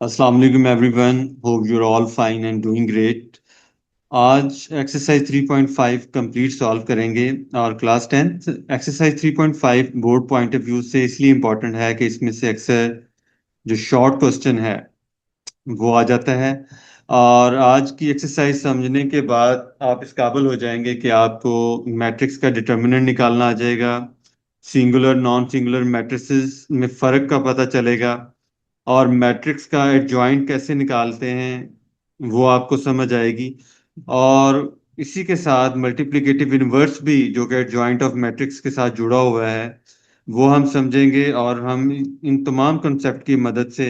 अस्सलाम वालेकुम everyone, hope you are all fine and doing great. आज एक्सरसाइज 3.5 कंप्लीट सॉल्व करेंगे। और class 10 exercise 3.5 board point of view से इसलिए इम्पोर्टेंट है कि इसमें से अक्सर जो शॉर्ट क्वेश्चन है वो आ जाता है। और आज की एक्सरसाइज समझने के बाद आप इस काबिल हो जाएंगे कि आपको मैट्रिक्स का डिटर्मिनेंट निकालना आ जाएगा, सिंगुलर नॉन सिंगुलर मैट्रिसेस में फ़र्क का पता चलेगा, और मैट्रिक्स का एडजॉइंट कैसे निकालते हैं वो आपको समझ आएगी। और इसी के साथ मल्टीप्लिकेटिव इनवर्स भी, जो कि एडजॉइंट ऑफ मैट्रिक्स के साथ जुड़ा हुआ है, वो हम समझेंगे। और हम इन तमाम कंसेप्ट की मदद से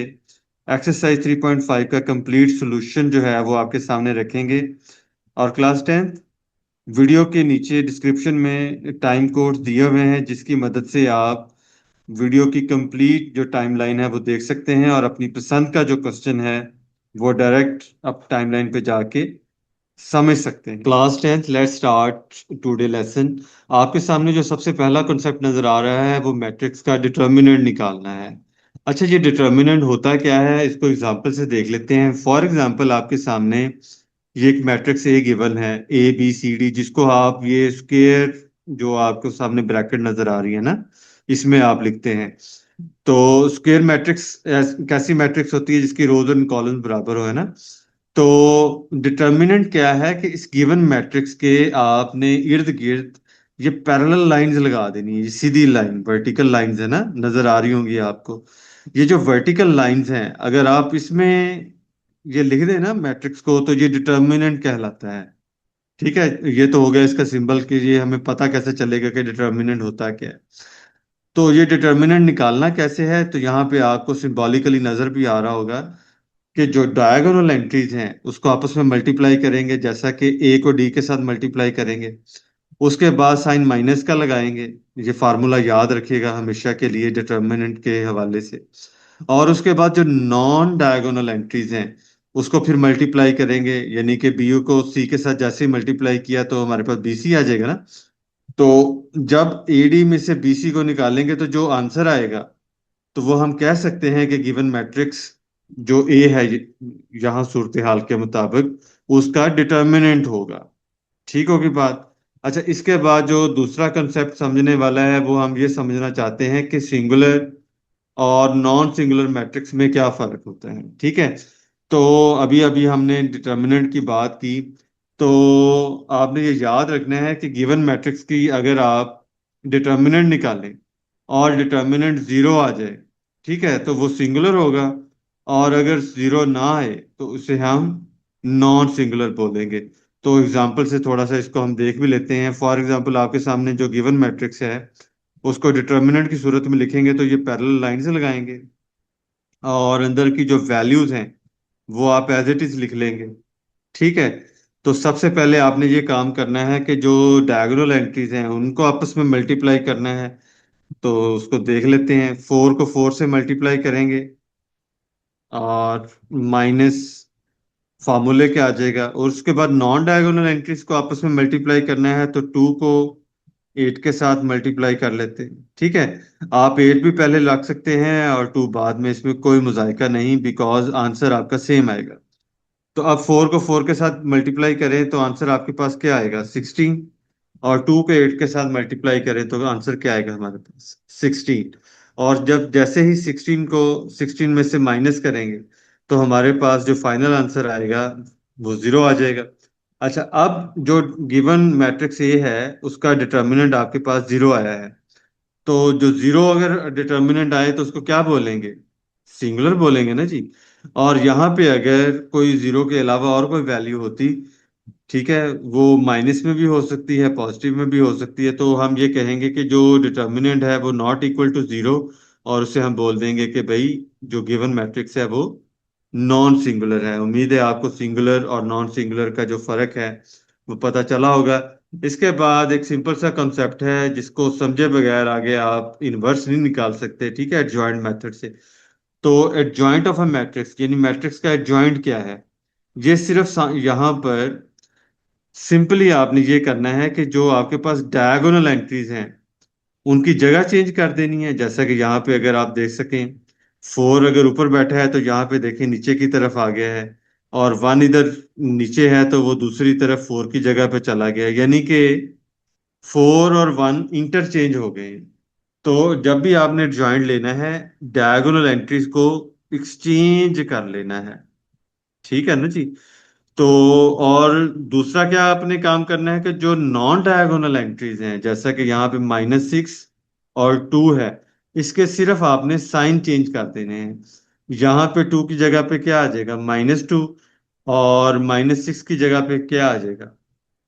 एक्सरसाइज 3.5 का कंप्लीट सॉल्यूशन जो है वो आपके सामने रखेंगे। और क्लास 10 वीडियो के नीचे डिस्क्रिप्शन में टाइम कोड्स दिए हुए हैं, जिसकी मदद से आप वीडियो की कंप्लीट जो टाइमलाइन है वो देख सकते हैं और अपनी पसंद का जो क्वेश्चन है वो डायरेक्ट अब टाइमलाइन पे जाके समझ सकते हैं। Class 10, let's start today lesson. आपके सामने जो सबसे पहला कॉन्सेप्ट नजर आ रहा है वो मैट्रिक्स का डिटर्मिनेंट निकालना है। अच्छा, ये डिटर्मिनेंट होता क्या है इसको एग्जांपल से देख लेते हैं। फॉर एग्जांपल आपके सामने ये एक मैट्रिक्स ए गिवन है, ए बी सी डी, जिसको आप ये स्क्वायर जो आपको सामने ब्रैकेट नजर आ रही है ना, इसमें आप लिखते हैं। तो स्क्वायर मैट्रिक्स कैसी मैट्रिक्स होती है जिसकी रोज एंड कॉलम्स बराबर हो, है ना। तो डिटर्मिनेंट क्या है कि इस गिवन मैट्रिक्स के आपने इर्द गिर्द ये पैरेलल लाइंस लगा देनी है। ये सीधी लाइन वर्टिकल लाइंस है ना, नजर आ रही होंगी आपको। ये जो वर्टिकल लाइंस हैं, अगर आप इसमें ये लिख दें ना मैट्रिक्स को, तो ये डिटर्मिनेंट कहलाता है। ठीक है, ये तो हो गया इसका सिंबल, कि ये हमें पता कैसे चलेगा कि डिटर्मिनेंट होता क्या है। तो ये डिटर्मिनेंट निकालना कैसे है, तो यहाँ पे आपको सिंबॉलिकली नजर भी आ रहा होगा कि जो डायगोनल एंट्रीज हैं उसको आपस में मल्टीप्लाई करेंगे, जैसा कि ए को डी के साथ मल्टीप्लाई करेंगे। उसके बाद साइन माइनस का लगाएंगे। ये फार्मूला याद रखिएगा हमेशा के लिए डिटर्मिनेंट के हवाले से। और उसके बाद जो नॉन डायगोनल एंट्रीज हैं उसको फिर मल्टीप्लाई करेंगे, यानी कि बी को सी के साथ जैसे ही मल्टीप्लाई किया तो हमारे पास बी सी आ जाएगा ना। तो जब एडी में से बीसी को निकालेंगे तो जो आंसर आएगा, तो वो हम कह सकते हैं कि गिवन मैट्रिक्स जो ए है यहाँ सूरत हाल के मुताबिक उसका डिटर्मिनेंट होगा। ठीक होगी बात। अच्छा, इसके बाद जो दूसरा कंसेप्ट समझने वाला है वो हम ये समझना चाहते हैं कि सिंगुलर और नॉन सिंगुलर मैट्रिक्स में क्या फर्क होता है। ठीक है, तो अभी अभी हमने डिटर्मिनेंट की बात की। तो आपने ये याद रखना है कि गिवन मैट्रिक्स की अगर आप डिटर्मिनेंट निकालें और डिटर्मिनेंट जीरो आ जाए, ठीक है, तो वो सिंगुलर होगा। और अगर जीरो ना आए तो उसे हम नॉन सिंगुलर बोलेंगे। तो एग्जांपल से थोड़ा सा इसको हम देख भी लेते हैं। फॉर एग्जांपल आपके सामने जो गिवन मैट्रिक्स है उसको डिटर्मिनेंट की सूरत में लिखेंगे तो ये पैरेलल लाइन से लगाएंगे, और अंदर की जो वैल्यूज हैं वो आप एज इट इज लिख लेंगे। ठीक है, तो सबसे पहले आपने ये काम करना है कि जो डायगोनल एंट्रीज हैं उनको आपस में मल्टीप्लाई करना है। तो उसको देख लेते हैं। फोर को फोर से मल्टीप्लाई करेंगे और माइनस फार्मूले के आ जाएगा। और उसके बाद नॉन डायगोनल एंट्रीज को आपस में मल्टीप्लाई करना है, तो टू को एट के साथ मल्टीप्लाई कर लेते हैं। ठीक है, आप एट भी पहले रख सकते हैं और टू बाद में, इसमें कोई मुजायका नहीं, बिकॉज आंसर आपका सेम आएगा। तो अब फोर को फोर के साथ मल्टीप्लाई करें तो आंसर आपके पास क्या आएगा, 16। और टू को एट के साथ मल्टीप्लाई करें तो आंसर क्या आएगा हमारे पास, 16। और जब जैसे ही 16 को 16 में से माइनस करेंगे तो हमारे पास जो फाइनल आंसर आएगा वो जीरो आ जाएगा। अच्छा, अब जो गिवन मैट्रिक्स ए है उसका डिटर्मिनेंट आपके पास जीरो आया है। तो जो जीरो अगर डिटर्मिनेंट आए तो उसको क्या बोलेंगे, सिंगुलर बोलेंगे ना जी। और यहाँ पे अगर कोई जीरो के अलावा और कोई वैल्यू होती, ठीक है, वो माइनस में भी हो सकती है, पॉजिटिव में भी हो सकती है, तो हम ये कहेंगे कि जो डिटर्मिनेंट है वो नॉट इक्वल टू जीरो। और उसे हम बोल देंगे कि भाई जो गिवन मैट्रिक्स है वो नॉन सिंगुलर है। उम्मीद है आपको सिंगुलर और नॉन सिंगुलर का जो फर्क है वो पता चला होगा। इसके बाद एक सिंपल सा कंसेप्ट है जिसको समझे बगैर आगे आप इनवर्स नहीं निकाल सकते, ठीक है, एडजॉइंट मेथड से। तो एडजॉइंट ऑफ अ मैट्रिक्स यानी मैट्रिक्स का एडजॉइंट क्या है, ये सिर्फ यहाँ पर सिंपली आपने ये करना है कि जो आपके पास डायगोनल एंट्रीज हैं उनकी जगह चेंज कर देनी है। जैसा कि यहाँ पे अगर आप देख सकें 4 अगर ऊपर बैठा है तो यहाँ पे देखें नीचे की तरफ आ गया है, और 1 इधर नीचे है तो वो दूसरी तरफ 4 की जगह पे चला गया, यानी कि 4 और 1 इंटरचेंज हो गए। तो जब भी आपने ज्वाइंट लेना है, डायगोनल एंट्रीज को एक्सचेंज कर लेना है, ठीक है ना जी। तो और दूसरा क्या आपने काम करना है कि जो नॉन डायगोनल एंट्रीज हैं, जैसा कि यहाँ पे -6 और 2 है, इसके सिर्फ आपने साइन चेंज कर देने हैं। यहाँ पे 2 की जगह पे क्या आ जाएगा, -2, और -6 की जगह पे क्या आ जाएगा,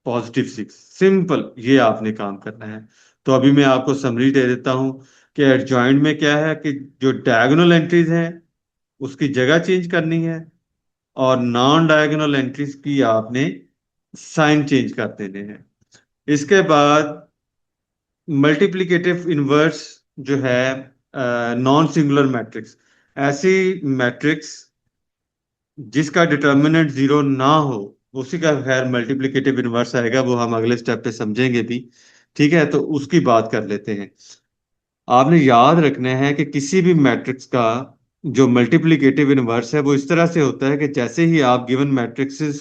+6। सिंपल, ये आपने काम करना है। तो अभी मैं आपको समरी दे देता हूँ कि एडजॉइंट में क्या है कि जो डायगोनल एंट्रीज हैं उसकी जगह चेंज करनी है, और नॉन डायगोनल एंट्रीज की आपने साइन चेंज कर देने हैं। इसके बाद मल्टीप्लिकेटिव इनवर्स जो है, नॉन सिंगुलर मैट्रिक्स, ऐसी मैट्रिक्स जिसका डिटर्मिनेंट 0 ना हो, उसी का खैर मल्टीप्लिकेटिव इनवर्स आएगा, वो हम अगले स्टेप पे समझेंगे भी। ठीक है, तो उसकी बात कर लेते हैं। आपने याद रखना है कि किसी भी मैट्रिक्स का जो मल्टीप्लिकेटिव इनवर्स है वो इस तरह से होता है कि जैसे ही आप गिवन मैट्रिक्सेस,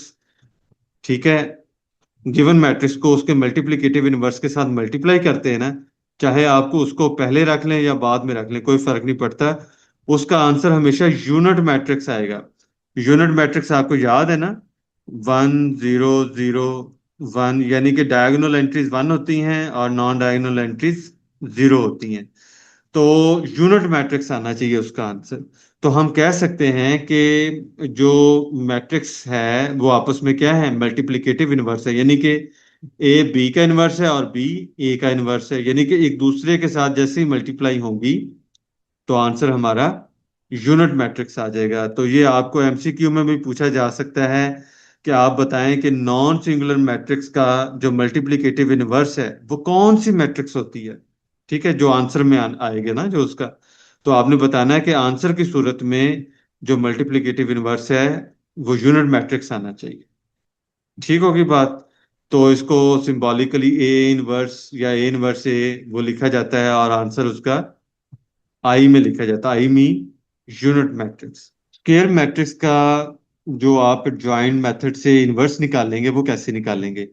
ठीक है, गिवन मैट्रिक्स को उसके मल्टीप्लिकेटिव इनवर्स के साथ मल्टीप्लाई करते हैं ना, चाहे आपको उसको पहले रख लें या बाद में रख लें, कोई फर्क नहीं पड़ता, उसका आंसर हमेशा यूनिट मैट्रिक्स आएगा। यूनिट मैट्रिक्स आपको याद है ना, 1 0 0 1, यानी कि डायगोनल एंट्रीज 1 होती हैं और नॉन डायगोनल एंट्रीज 0 होती हैं। तो यूनिट मैट्रिक्स आना चाहिए उसका आंसर। तो हम कह सकते हैं कि जो मैट्रिक्स है वो आपस में क्या है, मल्टीप्लिकेटिव इनवर्स है, यानी कि ए बी का इनवर्स है और बी ए का इनवर्स है, यानी कि एक दूसरे के साथ जैसे ही मल्टीप्लाई होंगी तो आंसर हमारा यूनिट मैट्रिक्स आ जाएगा। तो ये आपको एमसीक्यू में भी पूछा जा सकता है कि आप बताएं कि नॉन सिंगुलर मैट्रिक्स का जो मल्टीप्लिकेटिव इनवर्स है वो कौन सी मैट्रिक्स होती है। ठीक है, जो आंसर में आएगा ना जो उसका, तो आपने बताना है कि आंसर की सूरत में जो मल्टीप्लिकेटिव इनवर्स है वो यूनिट मैट्रिक्स आना चाहिए। ठीक होगी बात। तो इसको सिंबॉलिकली ए इनवर्स या ए इनवर्स ए वो लिखा जाता है, और आंसर उसका आई में लिखा जाता है, I mean unit matrix. Square matrix का जो आप ज्वाइंट मेथड से इनवर्स निकालेंगे वो कैसे निकालेंगे।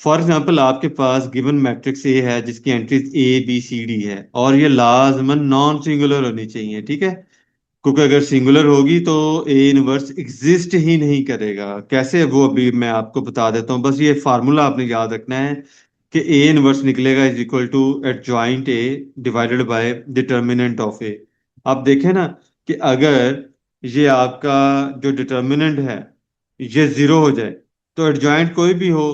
फॉर एग्जांपल आपके पास गिवन मैट्रिक्स ए है जिसकी entries A B C D है, और ये लाजमन नॉन सिंगुलर होनी चाहिए, ठीक है, क्योंकि अगर सिंगुलर होगी तो ए इनवर्स एग्जिस्ट ही नहीं करेगा। कैसे, वो अभी मैं आपको बता देता हूँ, बस ये फार्मूला आपने याद रखना है कि ए इनवर्स निकलेगा is equal to adjoint A divided by determinant of A. आप देखें ना कि अगर ये आपका जो डिटर्मिनेंट है ये 0 हो जाए, तो एडजॉइंट कोई भी हो,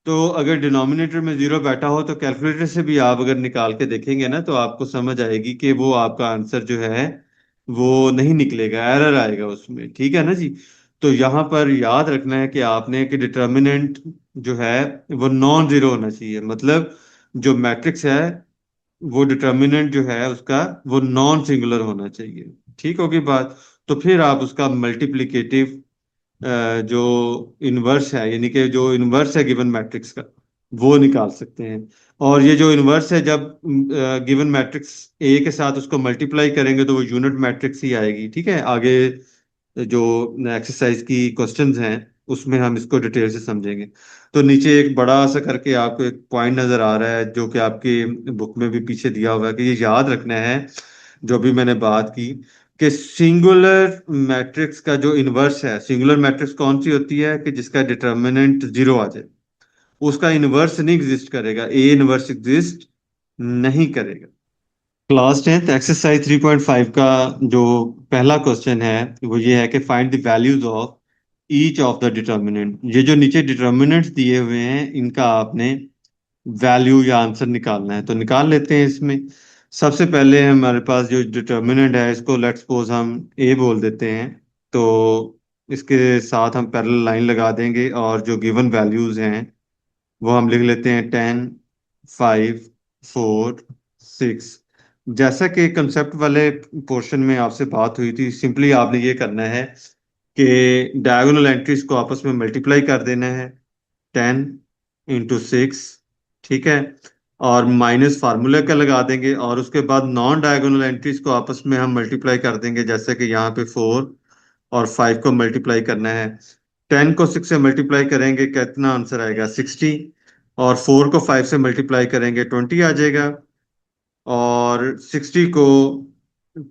तो अगर डिनोमिनेटर में 0 बैठा हो तो कैलकुलेटर से भी आप अगर निकाल के देखेंगे ना तो आपको समझ आएगी कि वो आपका आंसर जो है वो नहीं निकलेगा, एरर आएगा उसमें, ठीक है ना जी। तो यहाँ पर याद रखना है कि आपने कि डिटर्मिनेंट जो है वो नॉन जीरो होना चाहिए, मतलब जो मैट्रिक्स है वो डिटर्मिनेंट जो है उसका वो नॉन सिंगुलर होना चाहिए। ठीक होगी बात। तो फिर आप उसका मल्टीप्लिकेटिव जो इनवर्स है, यानी कि जो इनवर्स है गिवन मैट्रिक्स का, वो निकाल सकते हैं। और ये जो इनवर्स है, जब गिवन मैट्रिक्स ए के साथ उसको मल्टीप्लाई करेंगे तो वो यूनिट मैट्रिक्स ही आएगी। ठीक है, आगे जो एक्सरसाइज की क्वेश्चंस हैं उसमें हम इसको डिटेल से समझेंगे। तो नीचे एक बड़ा सा करके आपको एक पॉइंट नजर आ रहा है जो कि आपकी बुक में भी पीछे दिया हुआ है, कि ये याद रखना है जो भी मैंने बात की, कि सिंगुलर मैट्रिक्स का जो इनवर्स है, सिंगुलर मैट्रिक्स कौन सी होती है कि जिसका डिटर्मिनेंट 0 आ जाए, उसका इनवर्स नहीं एग्जिस्ट करेगा, ए इनवर्स एग्जिस्ट नहीं करेगा। क्लास 10th एक्सरसाइज 3.5 का जो पहला क्वेश्चन है वो ये है कि find the values of each of the determinant. ये जो नीचे डिटर्मिनेंट्स दिए हुए हैं इनका आपने वैल्यू या आंसर निकालना है, तो निकाल लेते हैं इसमें। सबसे पहले हमारे पास जो डिटर्मिनेंट है इसको लेट्स सपोज हम ए बोल देते हैं। तो इसके साथ हम पैरेलल लाइन लगा देंगे, और जो गिवन वैल्यूज हैं वो हम लिख लेते हैं 10 5 4 6। जैसा कि कंसेप्ट वाले पोर्शन में आपसे बात हुई थी, सिंपली आपने ये करना है कि डायगोनल एंट्रीज को आपस में मल्टीप्लाई कर देना है, 10 × 6, ठीक है, और माइनस फार्मूले का लगा देंगे, और उसके बाद नॉन डायगोनल एंट्रीज को आपस में हम मल्टीप्लाई कर देंगे, जैसे कि यहाँ पे 4 और 5 को मल्टीप्लाई करना है। 10 को 6 से मल्टीप्लाई करेंगे, कितना आंसर आएगा? 60। और 4 को 5 से मल्टीप्लाई करेंगे, 20 आ जाएगा। और 60 को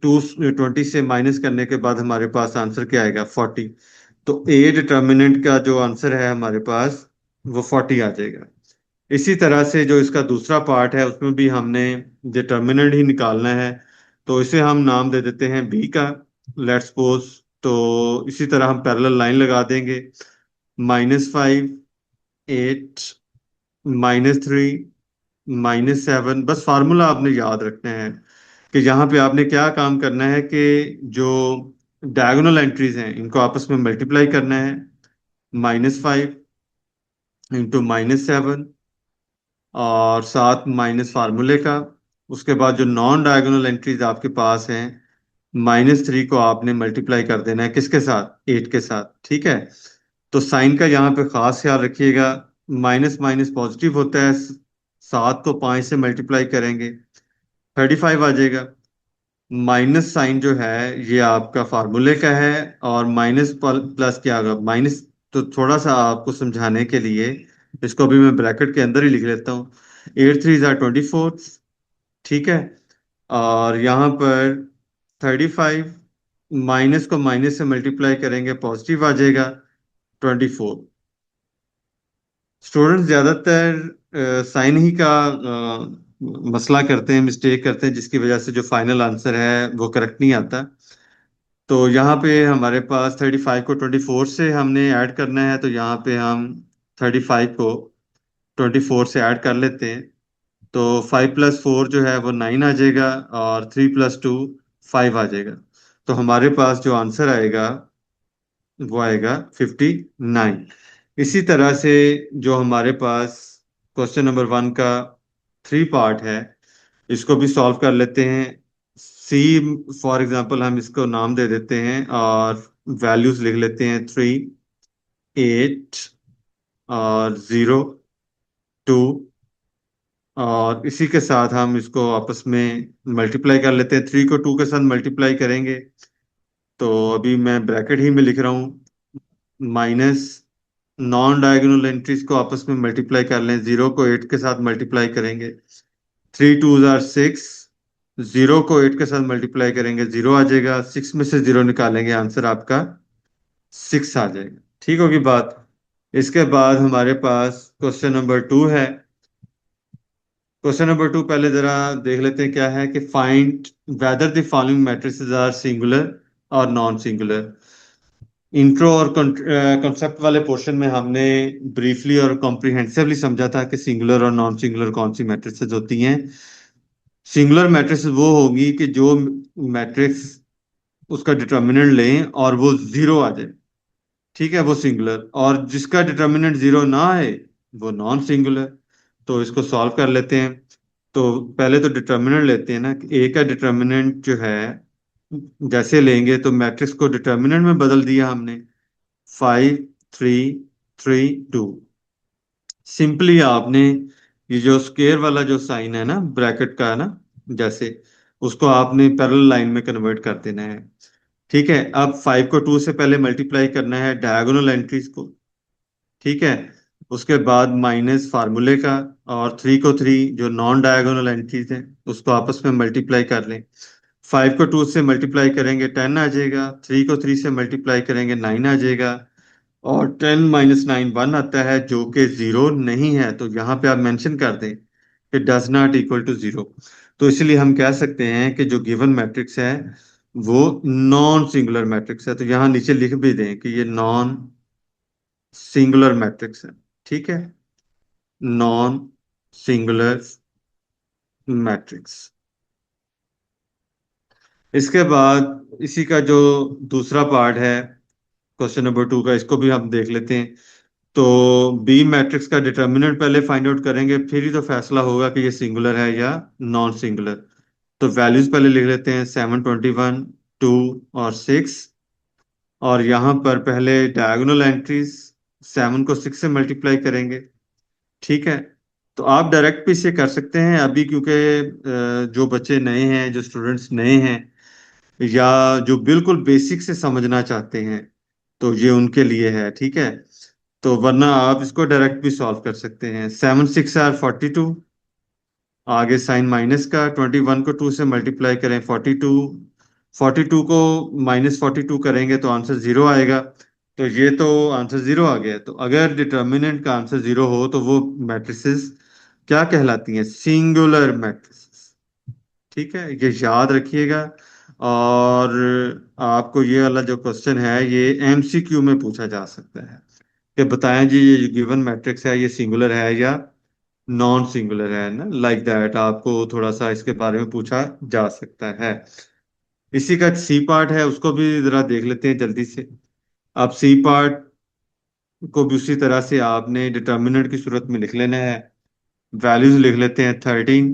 20 से माइनस करने के बाद हमारे पास आंसर क्या आएगा? 40। तो ए डिटर्मिनेंट का जो आंसर है हमारे पास, वो 40 आ जाएगा। इसी तरह से जो इसका दूसरा पार्ट है उसमें भी हमने डिटर्मिनेंट ही निकालना है। तो इसे हम नाम दे देते हैं बी का, लेट्स सपोज। तो इसी तरह हम पैरेलल लाइन लगा देंगे। -5, 8, -3, -7। बस फार्मूला आपने याद रखना है कि यहाँ पे आपने क्या काम करना है कि जो डायगोनल एंट्रीज हैं इनको आपस में मल्टीप्लाई करना है। -5 इंटू -7, और साथ माइनस फार्मूले का। उसके बाद जो नॉन डायगोनल एंट्रीज आपके पास हैं, -3 को आपने मल्टीप्लाई कर देना है किसके साथ? 8 के साथ। ठीक है। तो साइन का यहाँ पे खास ख्याल रखिएगा। माइनस माइनस पॉजिटिव होता है। 7 को 5 से मल्टीप्लाई करेंगे, 35 आ जाएगा। माइनस साइन जो है ये आपका फार्मूले का है। और माइनस प्लस क्या होगा? माइनस। तो थोड़ा सा आपको समझाने के लिए इसको भी मैं ब्रैकेट के अंदर ही लिख लेता हूँ। 8 3 ज़ा 24। ठीक है। और यहाँ पर 35, माइनस को माइनस से मल्टीप्लाई करेंगे, पॉजिटिव आ जाएगा, 24। स्टूडेंट्स ज्यादातर साइन ही का मसला करते हैं, मिस्टेक करते हैं, जिसकी वजह से जो फाइनल आंसर है वो करेक्ट नहीं आता। तो यहाँ पे हमारे पास 35 को 24 से हमने ऐड करना है, तो यहाँ पे हम 35 को 24 से ऐड कर लेते हैं। तो 5 + 4 जो है वो 9 आ जाएगा, और 3 + 2 5 आ जाएगा। तो हमारे पास जो आंसर आएगा वो आएगा 59। इसी तरह से जो हमारे पास क्वेश्चन नंबर 1 का 3 पार्ट है, इसको भी सॉल्व कर लेते हैं। सी, फॉर एग्जांपल हम इसको नाम दे देते हैं, और वैल्यूज लिख लेते हैं 3, 8 और 0, 2। और इसी के साथ हम इसको आपस में मल्टीप्लाई कर लेते हैं। 3 को 2 के साथ मल्टीप्लाई करेंगे, तो अभी मैं ब्रैकेट ही में लिख रहा हूँ। माइनस नॉन डायगोनल एंट्रीज को आपस में मल्टीप्लाई कर लें। 0 को 8 के साथ मल्टीप्लाई करेंगे, 3 2 ज़ा 6। 0 को 8 के साथ मल्टीप्लाई करेंगे, 0 आ जाएगा। 6 में से 0 निकालेंगे, आंसर आपका 6 आ जाएगा। ठीक होगी बात। इसके बाद हमारे पास क्वेश्चन नंबर 2 है। क्वेश्चन नंबर 2 पहले जरा देख लेते हैं क्या है कि find whether the following matrices are singular और नॉन सिंगुलर। इंट्रो और कॉन्सेप्ट वाले पोर्शन में हमने ब्रीफली और कॉम्प्रिहेंसिवली समझा था कि सिंगुलर और नॉन सिंगुलर कौन सी मैट्रिसेस होती हैं। सिंगुलर मैट्रिक्स वो होगी कि जो मैट्रिक्स उसका डिटर्मिनेंट लें और वो जीरो आ जाए, ठीक है, वो सिंगुलर। और जिसका डिटर्मिनेंट जीरो ना आए, वो नॉन सिंगुलर। तो इसको सॉल्व कर लेते हैं। तो पहले तो डिटर्मिनेंट लेते हैं ना, ए का डिटर्मिनेंट जो है जैसे लेंगे, तो मैट्रिक्स को डिटर्मिनेंट में बदल दिया हमने। 5 3 3 2। सिंपली आपने ये जो स्क्वायर वाला जो साइन है ना, ब्रैकेट का है ना, जैसे उसको आपने पैरेलल लाइन में कन्वर्ट कर देना है। ठीक है। अब 5 को 2 से पहले मल्टीप्लाई करना है डायगोनल एंट्रीज को। ठीक है। उसके बाद माइनस फार्मूले का, और 3 को 3 जो नॉन डायगोनल एंट्रीज हैं उसको आपस में मल्टीप्लाई कर लें। 5 को 2 से मल्टीप्लाई करेंगे, 10 आ जाएगा। 3 को 3 से मल्टीप्लाई करेंगे, 9 आ जाएगा। और 10 - 9 1 आता है, जो कि जीरो नहीं है। तो यहाँ पे आप मेंशन कर दें कि does not equal to zero. तो इसलिए हम कह सकते हैं कि जो गिवन मैट्रिक्स है वो नॉन सिंगुलर मैट्रिक्स है। तो यहाँ नीचे लिख भी दें कि ये नॉन सिंगुलर मैट्रिक्स है। ठीक है, नॉन सिंगुलर मैट्रिक्स। इसके बाद इसी का जो दूसरा पार्ट है क्वेश्चन नंबर 2 का, इसको भी हम देख लेते हैं। तो बी मैट्रिक्स का डिटर्मिनेंट पहले फाइंड आउट करेंगे, फिर ही तो फैसला होगा कि ये सिंगुलर है या नॉन सिंगुलर। तो वैल्यूज पहले लिख लेते हैं, 7 21 2 और 6। और यहाँ पर पहले डायगोनल एंट्रीज, 7 को 6 से मल्टीप्लाई करेंगे। ठीक है। तो आप डायरेक्ट भी इसे कर सकते हैं अभी, क्योंकि जो बच्चे नए हैं, जो स्टूडेंट्स नए हैं, या जो बिल्कुल बेसिक से समझना चाहते हैं, तो ये उनके लिए है, ठीक है। तो वरना आप इसको डायरेक्ट भी सॉल्व कर सकते हैं। 7 6 are 42। आगे साइन माइनस का, 21 को 2 से मल्टीप्लाई करें 42, 42 को -42 करेंगे तो आंसर जीरो आएगा। तो ये तो आंसर जीरो आ गया। तो अगर डिटर्मिनेंट का आंसर जीरो हो तो वो मैट्रिसेस क्या कहलाती हैं? Singular matrices. ठीक है, ये याद रखिएगा। और आपको ये वाला जो क्वेश्चन है ये एमसीक्यू में पूछा जा सकता है कि बताएं जी ये गिवन मैट्रिक्स है, ये सिंगुलर है या नॉन सिंगुलर है ना, लाइक दैट आपको थोड़ा सा इसके बारे में पूछा जा सकता है। इसी का सी पार्ट है, उसको भी जरा देख लेते हैं जल्दी से। अब सी पार्ट को भी उसी तरह से आपने डिटर्मिनेंट की सूरत में लिख लेना है। वैल्यूज लिख लेते हैं 13,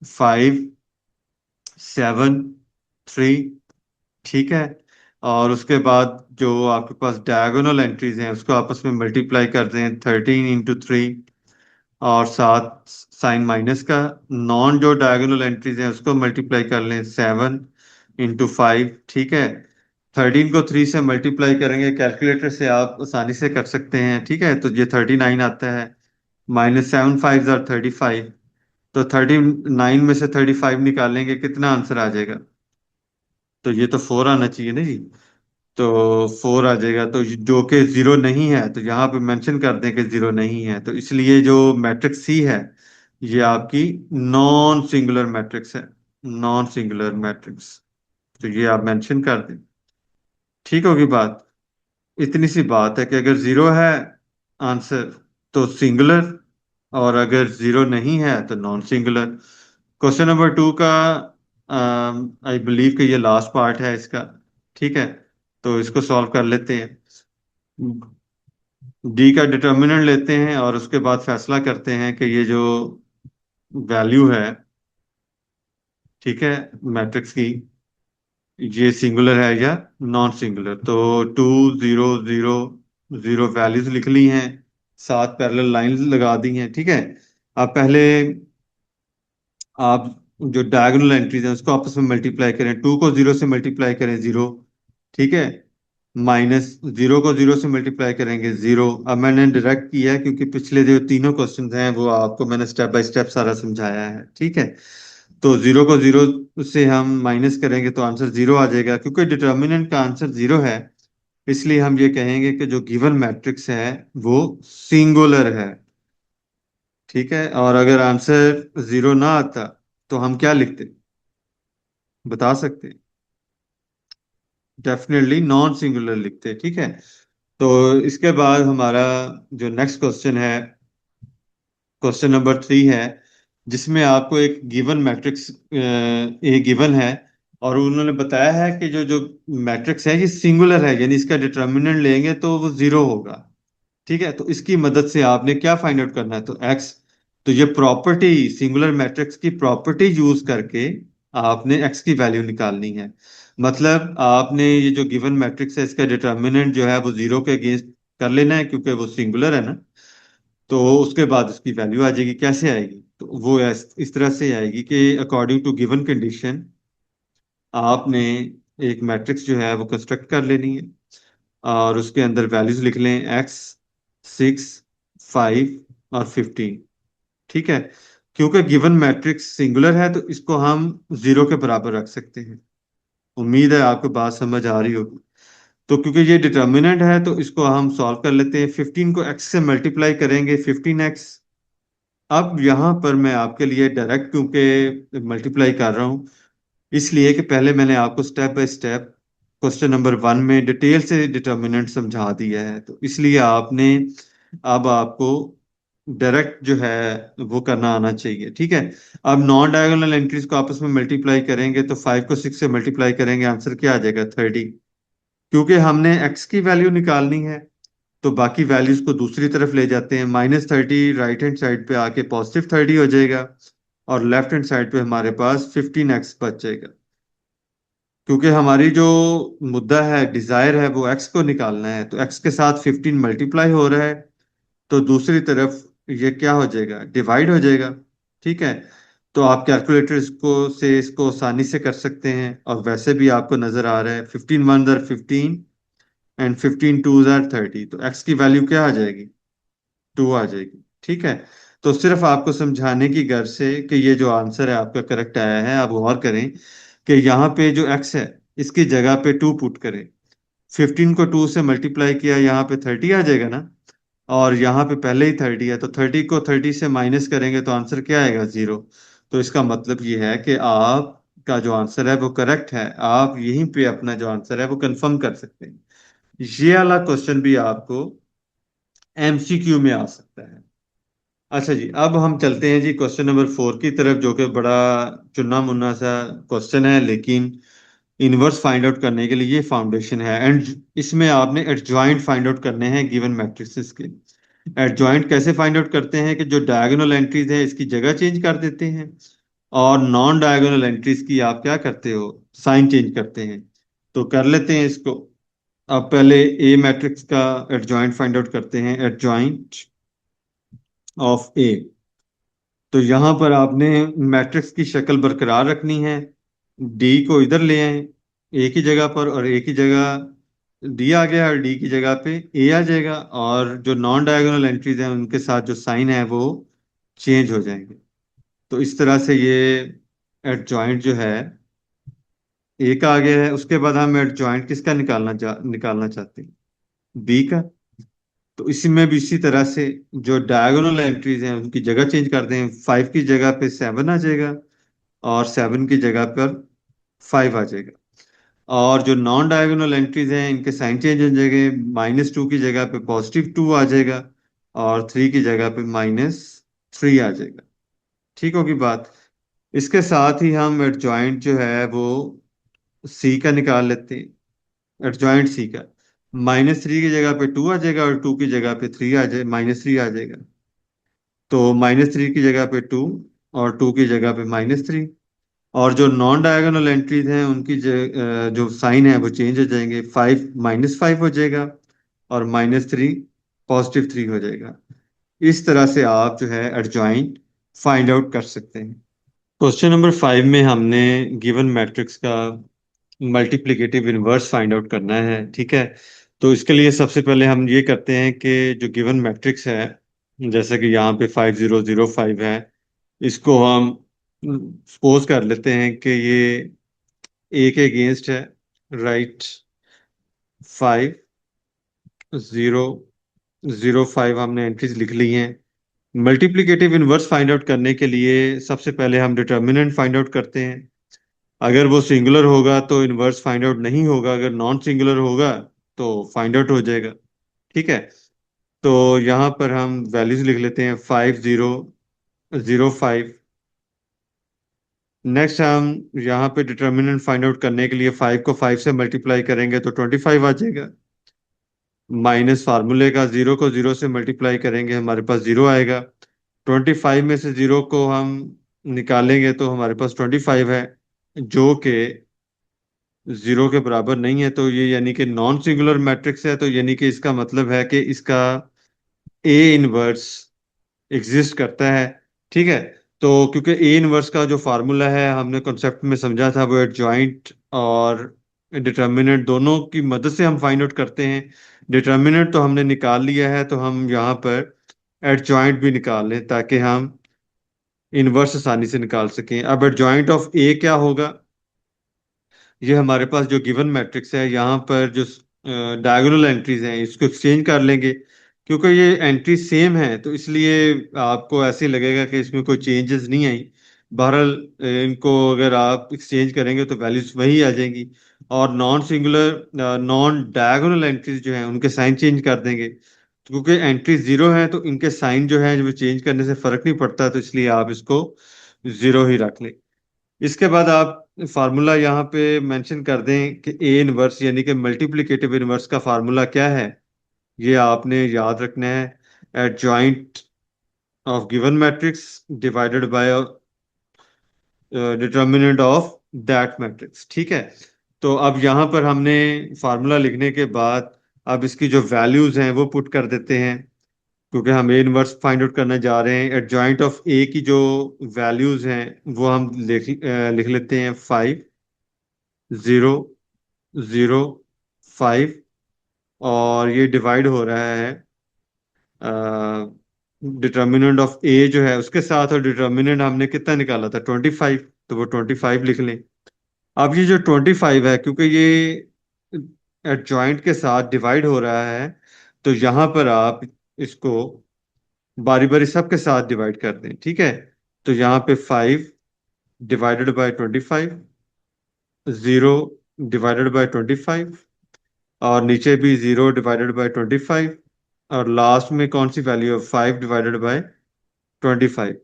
5, 7, 3। ठीक है। और उसके बाद जो आपके पास डायगोनल एंट्रीज हैं उसको आपस में मल्टीप्लाई कर दें, 13 × 3। और साथ साइन माइनस का। नॉन जो डायगोनल एंट्रीज हैं उसको मल्टीप्लाई कर लें, 7 × 5। ठीक है। 13 को 3 से मल्टीप्लाई करेंगे, कैलकुलेटर से आप आसानी से कर सकते हैं, ठीक है। तो ये 39 आता है। -7 5 = 35। तो 39 में से 35 निकालेंगे, कितना आंसर आ जाएगा? तो ये तो 4 आना चाहिए ना जी। तो 4 आ जाएगा। तो जो कि जीरो नहीं है, तो यहाँ पे मेंशन कर दें कि जीरो नहीं है। तो इसलिए जो मैट्रिक्स सी है ये आपकी नॉन सिंगुलर मैट्रिक्स है। Non singular matrix. तो ये आप मेंशन कर दें। ठीक होगी बात। इतनी सी बात है कि अगर जीरो है आंसर तो सिंगुलर, और अगर जीरो नहीं है तो नॉन सिंगुलर। क्वेश्चन नंबर 2 का आई बिलीव कि ये लास्ट पार्ट है इसका। ठीक है। तो इसको सॉल्व कर लेते हैं। डी का डिटर्मिनेंट लेते हैं और उसके बाद फैसला करते हैं कि ये जो वैल्यू है, ठीक है, मैट्रिक्स की, ये सिंगुलर है या नॉन सिंगुलर। तो 2 0 0 0 वैल्यूज लिख ली हैं, 7 पैरेलल लाइंस लगा दी हैं, ठीक है। अब पहले आप जो डायगोनल एंट्रीज हैं उसको आपस में मल्टीप्लाई करें। 2 को 0 से मल्टीप्लाई करें, जीरो। ठीक है। -0 को 0 से मल्टीप्लाई करेंगे, जीरो। अब मैंने डायरेक्ट किया है क्योंकि पिछले जो तीनों क्वेश्चन हैं वो आपको मैंने स्टेप बाय स्टेप सारा समझाया है, ठीक है। तो 0 को 0 से हम माइनस करेंगे तो आंसर जीरो आ जाएगा। क्योंकि डिटर्मिनेंट का आंसर जीरो है, इसलिए हम ये कहेंगे कि जो गिवन मैट्रिक्स है वो सिंगुलर है। ठीक है। और अगर आंसर जीरो ना आता तो हम क्या लिखते? बता सकते हैं? डेफिनेटली नॉन सिंगुलर लिखते हैं, ठीक है। तो इसके बाद हमारा जो नेक्स्ट क्वेश्चन है, क्वेश्चन नंबर 3 है, जिसमें आपको एक गिवन मैट्रिक्स ए गिवन है, और उन्होंने बताया है कि जो जो मैट्रिक्स है ये सिंगुलर है, यानी इसका डिटर्मिनेंट लेंगे तो वो जीरो होगा। ठीक है। तो इसकी मदद से आपने क्या फाइंड आउट करना है? तो एक्स, तो ये प्रॉपर्टी, सिंगुलर मैट्रिक्स की प्रॉपर्टी यूज करके आपने एक्स की वैल्यू निकालनी है। मतलब आपने ये जो गिवन मैट्रिक्स है इसका डिटर्मिनेंट जो है वो जीरो के अगेंस्ट कर लेना है, क्योंकि वो सिंगुलर है ना। तो उसके बाद उसकी वैल्यू आ जाएगी। कैसे आएगी? तो वो इस तरह से आएगी कि अकॉर्डिंग टू गिवन कंडीशन आपने एक मैट्रिक्स जो है वो कंस्ट्रक्ट कर लेनी है, और उसके अंदर वैल्यूज लिख लें, एक्स, 6, 5 और 15। ठीक है। क्योंकि गिवन मैट्रिक्स सिंगुलर है तो इसको हम जीरो के बराबर रख सकते हैं। उम्मीद है आपको बात समझ आ रही होगी। तो क्योंकि ये डिटर्मिनेंट है तो इसको हम सॉल्व कर लेते हैं। 15 को x से मल्टीप्लाई करेंगे, 15x। अब यहाँ पर मैं आपके लिए डायरेक्ट क्योंकि मल्टीप्लाई कर रहा हूँ, इसलिए कि पहले मैंने आपको step by step question number 1 में डिटेल से डिटर्मिनेंट समझा दिया है, तो इसलिए आपने अब आपको डायरेक्ट जो है वो करना आना चाहिए, ठीक है। अब नॉन डायगोनल एंट्रीज को आपस में मल्टीप्लाई करेंगे तो 5 को 6 से मल्टीप्लाई करेंगे, आंसर क्या आ जाएगा? 30। क्योंकि हमने x की वैल्यू निकालनी है तो बाकी वैल्यूज को दूसरी तरफ ले जाते हैं। -30 राइट हैंड साइड पे आके +30 हो जाएगा, और लेफ्ट हैंड साइड पे हमारे पास 15x बच जाएगा। क्योंकि हमारी जो मुद्दा है, डिजायर है, वो x को निकालना है, तो x के साथ 15 मल्टीप्लाई हो रहा है, तो दूसरी तरफ ये क्या हो जाएगा, डिवाइड हो जाएगा। ठीक है, तो आप कैलकुलेटर इसको आसानी से कर सकते हैं। और वैसे भी आपको नजर आ रहा है 15 1 15 एंड 15 2 30, तो एक्स की वैल्यू क्या आ जाएगी, 2 आ जाएगी। ठीक है, तो सिर्फ आपको समझाने की गर्ज से कि ये जो आंसर है आपका करेक्ट आया है, आप गौर करें कि यहाँ पे जो एक्स है इसकी जगह पे 2 पुट करें। 15 को 2 से मल्टीप्लाई किया, यहाँ पे 30 आ जाएगा ना। और यहाँ पे पहले ही 30 है, तो 30 को 30 से माइनस करेंगे तो आंसर क्या आएगा, 0। तो इसका मतलब ये है कि आपका जो आंसर है वो करेक्ट है। आप यहीं पे अपना जो आंसर है वो कंफर्म कर सकते हैं। ये वाला क्वेश्चन भी आपको एमसीक्यू में आ सकता है। अच्छा जी, अब हम चलते हैं जी क्वेश्चन नंबर 4 की तरफ, जो कि बड़ा चुन्ना मुन्ना सा क्वेश्चन है, लेकिन इनवर्स फाइंड आउट करने के लिए ये फाउंडेशन है। एंड इसमें आपने एडजॉइंट फाइंड आउट करने हैं गिवन मैट्रिसेस के। एडजॉइंट कैसे फाइंड आउट करते हैं कि जो डायगोनल एंट्रीज है इसकी जगह चेंज कर देते हैं, और नॉन डायगोनल एंट्रीज की आप क्या करते हो, साइन चेंज करते हैं। तो कर लेते हैं इसको। अब पहले ए मैट्रिक्स का एडजॉइंट फाइंड आउट करते हैं, एडजॉइंट ऑफ ए। तो यहां पर आपने मैट्रिक्स की शक्ल बरकरार रखनी है। डी को इधर ले आए ए की जगह पर, और ए की जगह डी आ गया, और डी की जगह पे ए आ जाएगा। और जो नॉन डायगोनल एंट्रीज हैं उनके साथ जो साइन है वो चेंज हो जाएंगे। तो इस तरह से ये एडजॉइंट जो है ए का आ गया है। उसके बाद हम एडजॉइंट किसका निकालना चाहते हैं, बी का। तो इसी में भी इसी तरह से जो डायगोनल एंट्रीज हैं उनकी जगह चेंज कर दें। 5 की जगह पे 7 आ जाएगा, और 7 की जगह पर 5 आ जाएगा। और जो नॉन डायगोनल एंट्रीज हैं इनके साइन चेंज हो जाएंगे। -2 की जगह पे +2 आ जाएगा, और 3 की जगह पे -3 आ जाएगा। ठीक होगी बात। इसके साथ ही हम एडजॉइंट जो है वो सी का निकाल लेते हैं। एडजॉइंट सी का -3 की जगह पे 2 आ जाएगा, और 2 की जगह पे 3 आ जाए -3 आ जाएगा। तो -3 की जगह पे 2, और 2 की जगह पे -3। और जो नॉन डायगोनल एंट्रीज हैं उनकी जो साइन है वो चेंज हो जाएंगे। 5 -5 हो जाएगा, और -3 +3 हो जाएगा। इस तरह से आप जो है एडजॉइंट फाइंड आउट कर सकते हैं। क्वेश्चन नंबर 5 में हमने गिवन मैट्रिक्स का मल्टीप्लिकेटिव इनवर्स फाइंड आउट करना है। ठीक है, तो इसके लिए सबसे पहले हम ये करते हैं कि जो गिवन मैट्रिक्स है, जैसे कि यहाँ पे 5005 है, इसको हम सपोज कर लेते हैं कि ये ए के अगेंस्ट है। राइट, 5005 हमने एंट्रीज लिख ली हैं। मल्टीप्लिकेटिव इनवर्स फाइंड आउट करने के लिए सबसे पहले हम डिटर्मिनेंट फाइंड आउट करते हैं। अगर वो सिंगुलर होगा तो इनवर्स फाइंड आउट नहीं होगा, अगर नॉन सिंगुलर होगा तो फाइंड आउट हो जाएगा। ठीक है, तो यहाँ पर हम वैल्यूज लिख लेते हैं 5005। नेक्स्ट हम यहाँ पे डिटर्मिनेंट फाइंड आउट करने के लिए 5 को 5 से मल्टीप्लाई करेंगे तो 25 आ जाएगा। माइनस फार्मूले का 0 को 0 से मल्टीप्लाई करेंगे, हमारे पास 0 आएगा। 25 में से 0 को हम निकालेंगे तो हमारे पास 25 है, जो कि 0 के बराबर नहीं है। तो ये यानी कि नॉन सिंगुलर मैट्रिक्स है, तो यानी कि इसका मतलब है कि इसका ए इनवर्स एग्जिस्ट करता है। ठीक है, तो क्योंकि ए इनवर्स का जो फार्मूला है हमने कॉन्सेप्ट में समझा था, वो एडजॉइंट और डिटर्मिनेंट दोनों की मदद से हम फाइंड आउट करते हैं। डिटर्मिनेंट तो हमने निकाल लिया है, तो हम यहाँ पर एडजॉइंट भी निकाल लें ताकि हम इनवर्स आसानी से निकाल सकें। अब एडजॉइंट ऑफ ए क्या होगा, ये हमारे पास जो गिवन मैट्रिक्स है यहाँ पर जो डायगोनल एंट्रीज हैं इसको एक्सचेंज कर लेंगे। क्योंकि ये एंट्री सेम है तो इसलिए आपको ऐसे लगेगा कि इसमें कोई चेंजेस नहीं आई। बहरहाल इनको अगर आप एक्सचेंज करेंगे तो वैल्यूज वही आ जाएंगी। और non singular non diagonal entries जो हैं उनके साइन चेंज कर देंगे। क्योंकि एंट्री 0 है तो इनके साइन जो है वो चेंज करने से फर्क नहीं पड़ता, तो इसलिए आप इसको 0 ही रख लें। इसके बाद आप फार्मूला यहाँ पे मेंशन कर दें कि ए इनवर्स यानी कि मल्टीप्लिकेटिव इनवर्स का फार्मूला क्या है। ये आपने याद रखना है, adjoint of given matrix divided by determinant of that matrix. ठीक है, तो अब यहाँ पर हमने फार्मूला लिखने के बाद अब इसकी जो वैल्यूज हैं वो पुट कर देते हैं। क्योंकि हम ए इनवर्स फाइंड आउट करने जा रहे हैं। एडजॉइंट ऑफ ए की जो वैल्यूज हैं वो हम लिख लेते हैं 5, 0, 0, 5। और ये डिवाइड हो रहा है डिटर्मिनेंट ऑफ ए जो है उसके साथ, और डिटर्मिनेंट हमने कितना निकाला था 25, तो वो 25 लिख लें। अब ये जो 25 है, क्योंकि ये एडजॉइंट के साथ डिवाइड हो रहा है, तो यहाँ पर आप इसको बारी बारी सबके साथ डिवाइड कर दें, ठीक है। तो यहाँ पे 5 डिवाइडेड बाय 25, 0 डिवाइडेड बाय 25, और नीचे भी 0 डिवाइडेड बाय 25, और लास्ट में कौन सी वैल्यू है 5 डिवाइडेड बाय 25।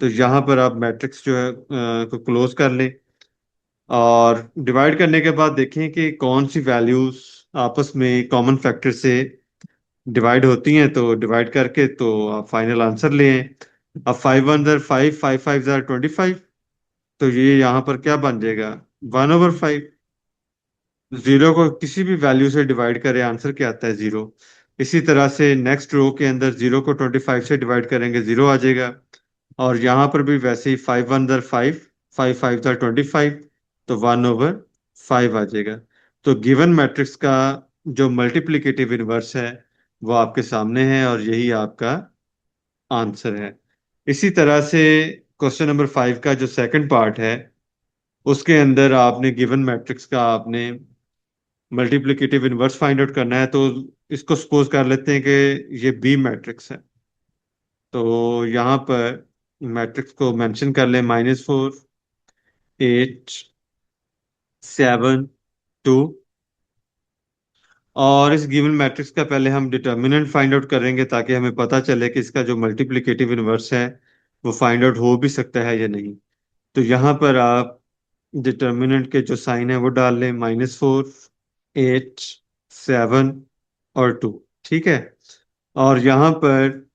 तो यहाँ पर आप मैट्रिक्स जो है को क्लोज कर लें, और डिवाइड करने के बाद देखें कि कौन सी वैल्यूज आपस में कॉमन फैक्टर से डिवाइड होती हैं, तो डिवाइड करके तो आप फाइनल आंसर ले आए। अब 5 1 5, 5 5 25, तो ये यहाँ पर क्या बन जाएगा 1/5। जीरो को किसी भी वैल्यू से डिवाइड करें आंसर क्या आता है 0। इसी तरह से नेक्स्ट रो के अंदर 0 को 25 से डिवाइड करेंगे 0 आ जाएगा। और यहाँ पर भी वैसे ही 5 1 5, 5 5 25, तो 1/5 आ जाएगा। तो गिवन मैट्रिक्स का जो मल्टीप्लिकेटिव इनवर्स है वो आपके सामने है, और यही आपका आंसर है। इसी तरह से क्वेश्चन नंबर 5 का जो सेकंड पार्ट है उसके अंदर आपने गिवन मैट्रिक्स का आपने मल्टीप्लिकेटिव इनवर्स फाइंड आउट करना है। तो इसको सपोज कर लेते हैं कि ये बी मैट्रिक्स है। तो यहाँ पर मैट्रिक्स को मेंशन कर लें -4, 8, 7, 2। और इस गिवन मैट्रिक्स का पहले हम डिटर्मिनेंट फाइंड आउट करेंगे, ताकि हमें पता चले कि इसका जो मल्टीप्लिकेटिव इनवर्स है वो फाइंड आउट हो भी सकता है या नहीं। तो यहाँ पर आप डिटर्मिनेंट के जो साइन है वो डाल लें -4, 8, 7 और 2, ठीक है। और यहाँ पर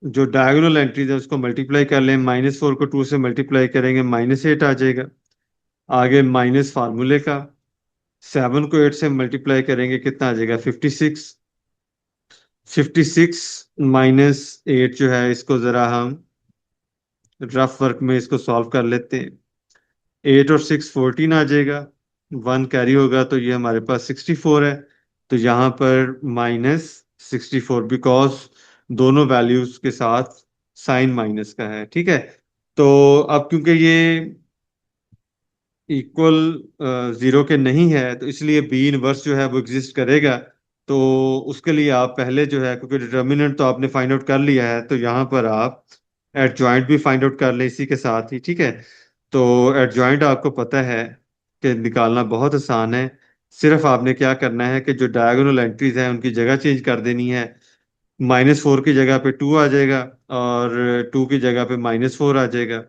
जो डायगोनल एंट्रीज है उसको मल्टीप्लाई कर लें। -4 को 2 से मल्टीप्लाई करेंगे -8 आ जाएगा। आगे माइनस फार्मूले का, 7 को 8 से मल्टीप्लाई करेंगे कितना आ जाएगा 56। 56 -8 जो है इसको जरा हम रफ वर्क में इसको सॉल्व कर लेते हैं। 8 और 6 14 आ जाएगा। 1 कैरी होगा तो ये हमारे पास 64 है। तो यहाँ पर -64, बिकॉज दोनों वैल्यूज के साथ साइन माइनस का है, ठीक है। तो अब क्योंकि ये इक्वल जीरो के नहीं है, तो इसलिए बी इनवर्स जो है वो एग्जिस्ट करेगा। तो उसके लिए आप पहले जो है, क्योंकि डिटर्मिनेंट तो आपने फाइंड आउट कर लिया है, तो यहाँ पर आप एडजॉइंट भी फाइंड आउट कर ले इसी के साथ ही, ठीक है। तो एडजॉइंट आपको पता है कि निकालना बहुत आसान है। सिर्फ आपने क्या करना है कि जो डायगोनल एंट्रीज हैं उनकी जगह चेंज कर देनी है। -4 की जगह पे 2 आ जाएगा, और 2 की जगह पे -4 आ जाएगा।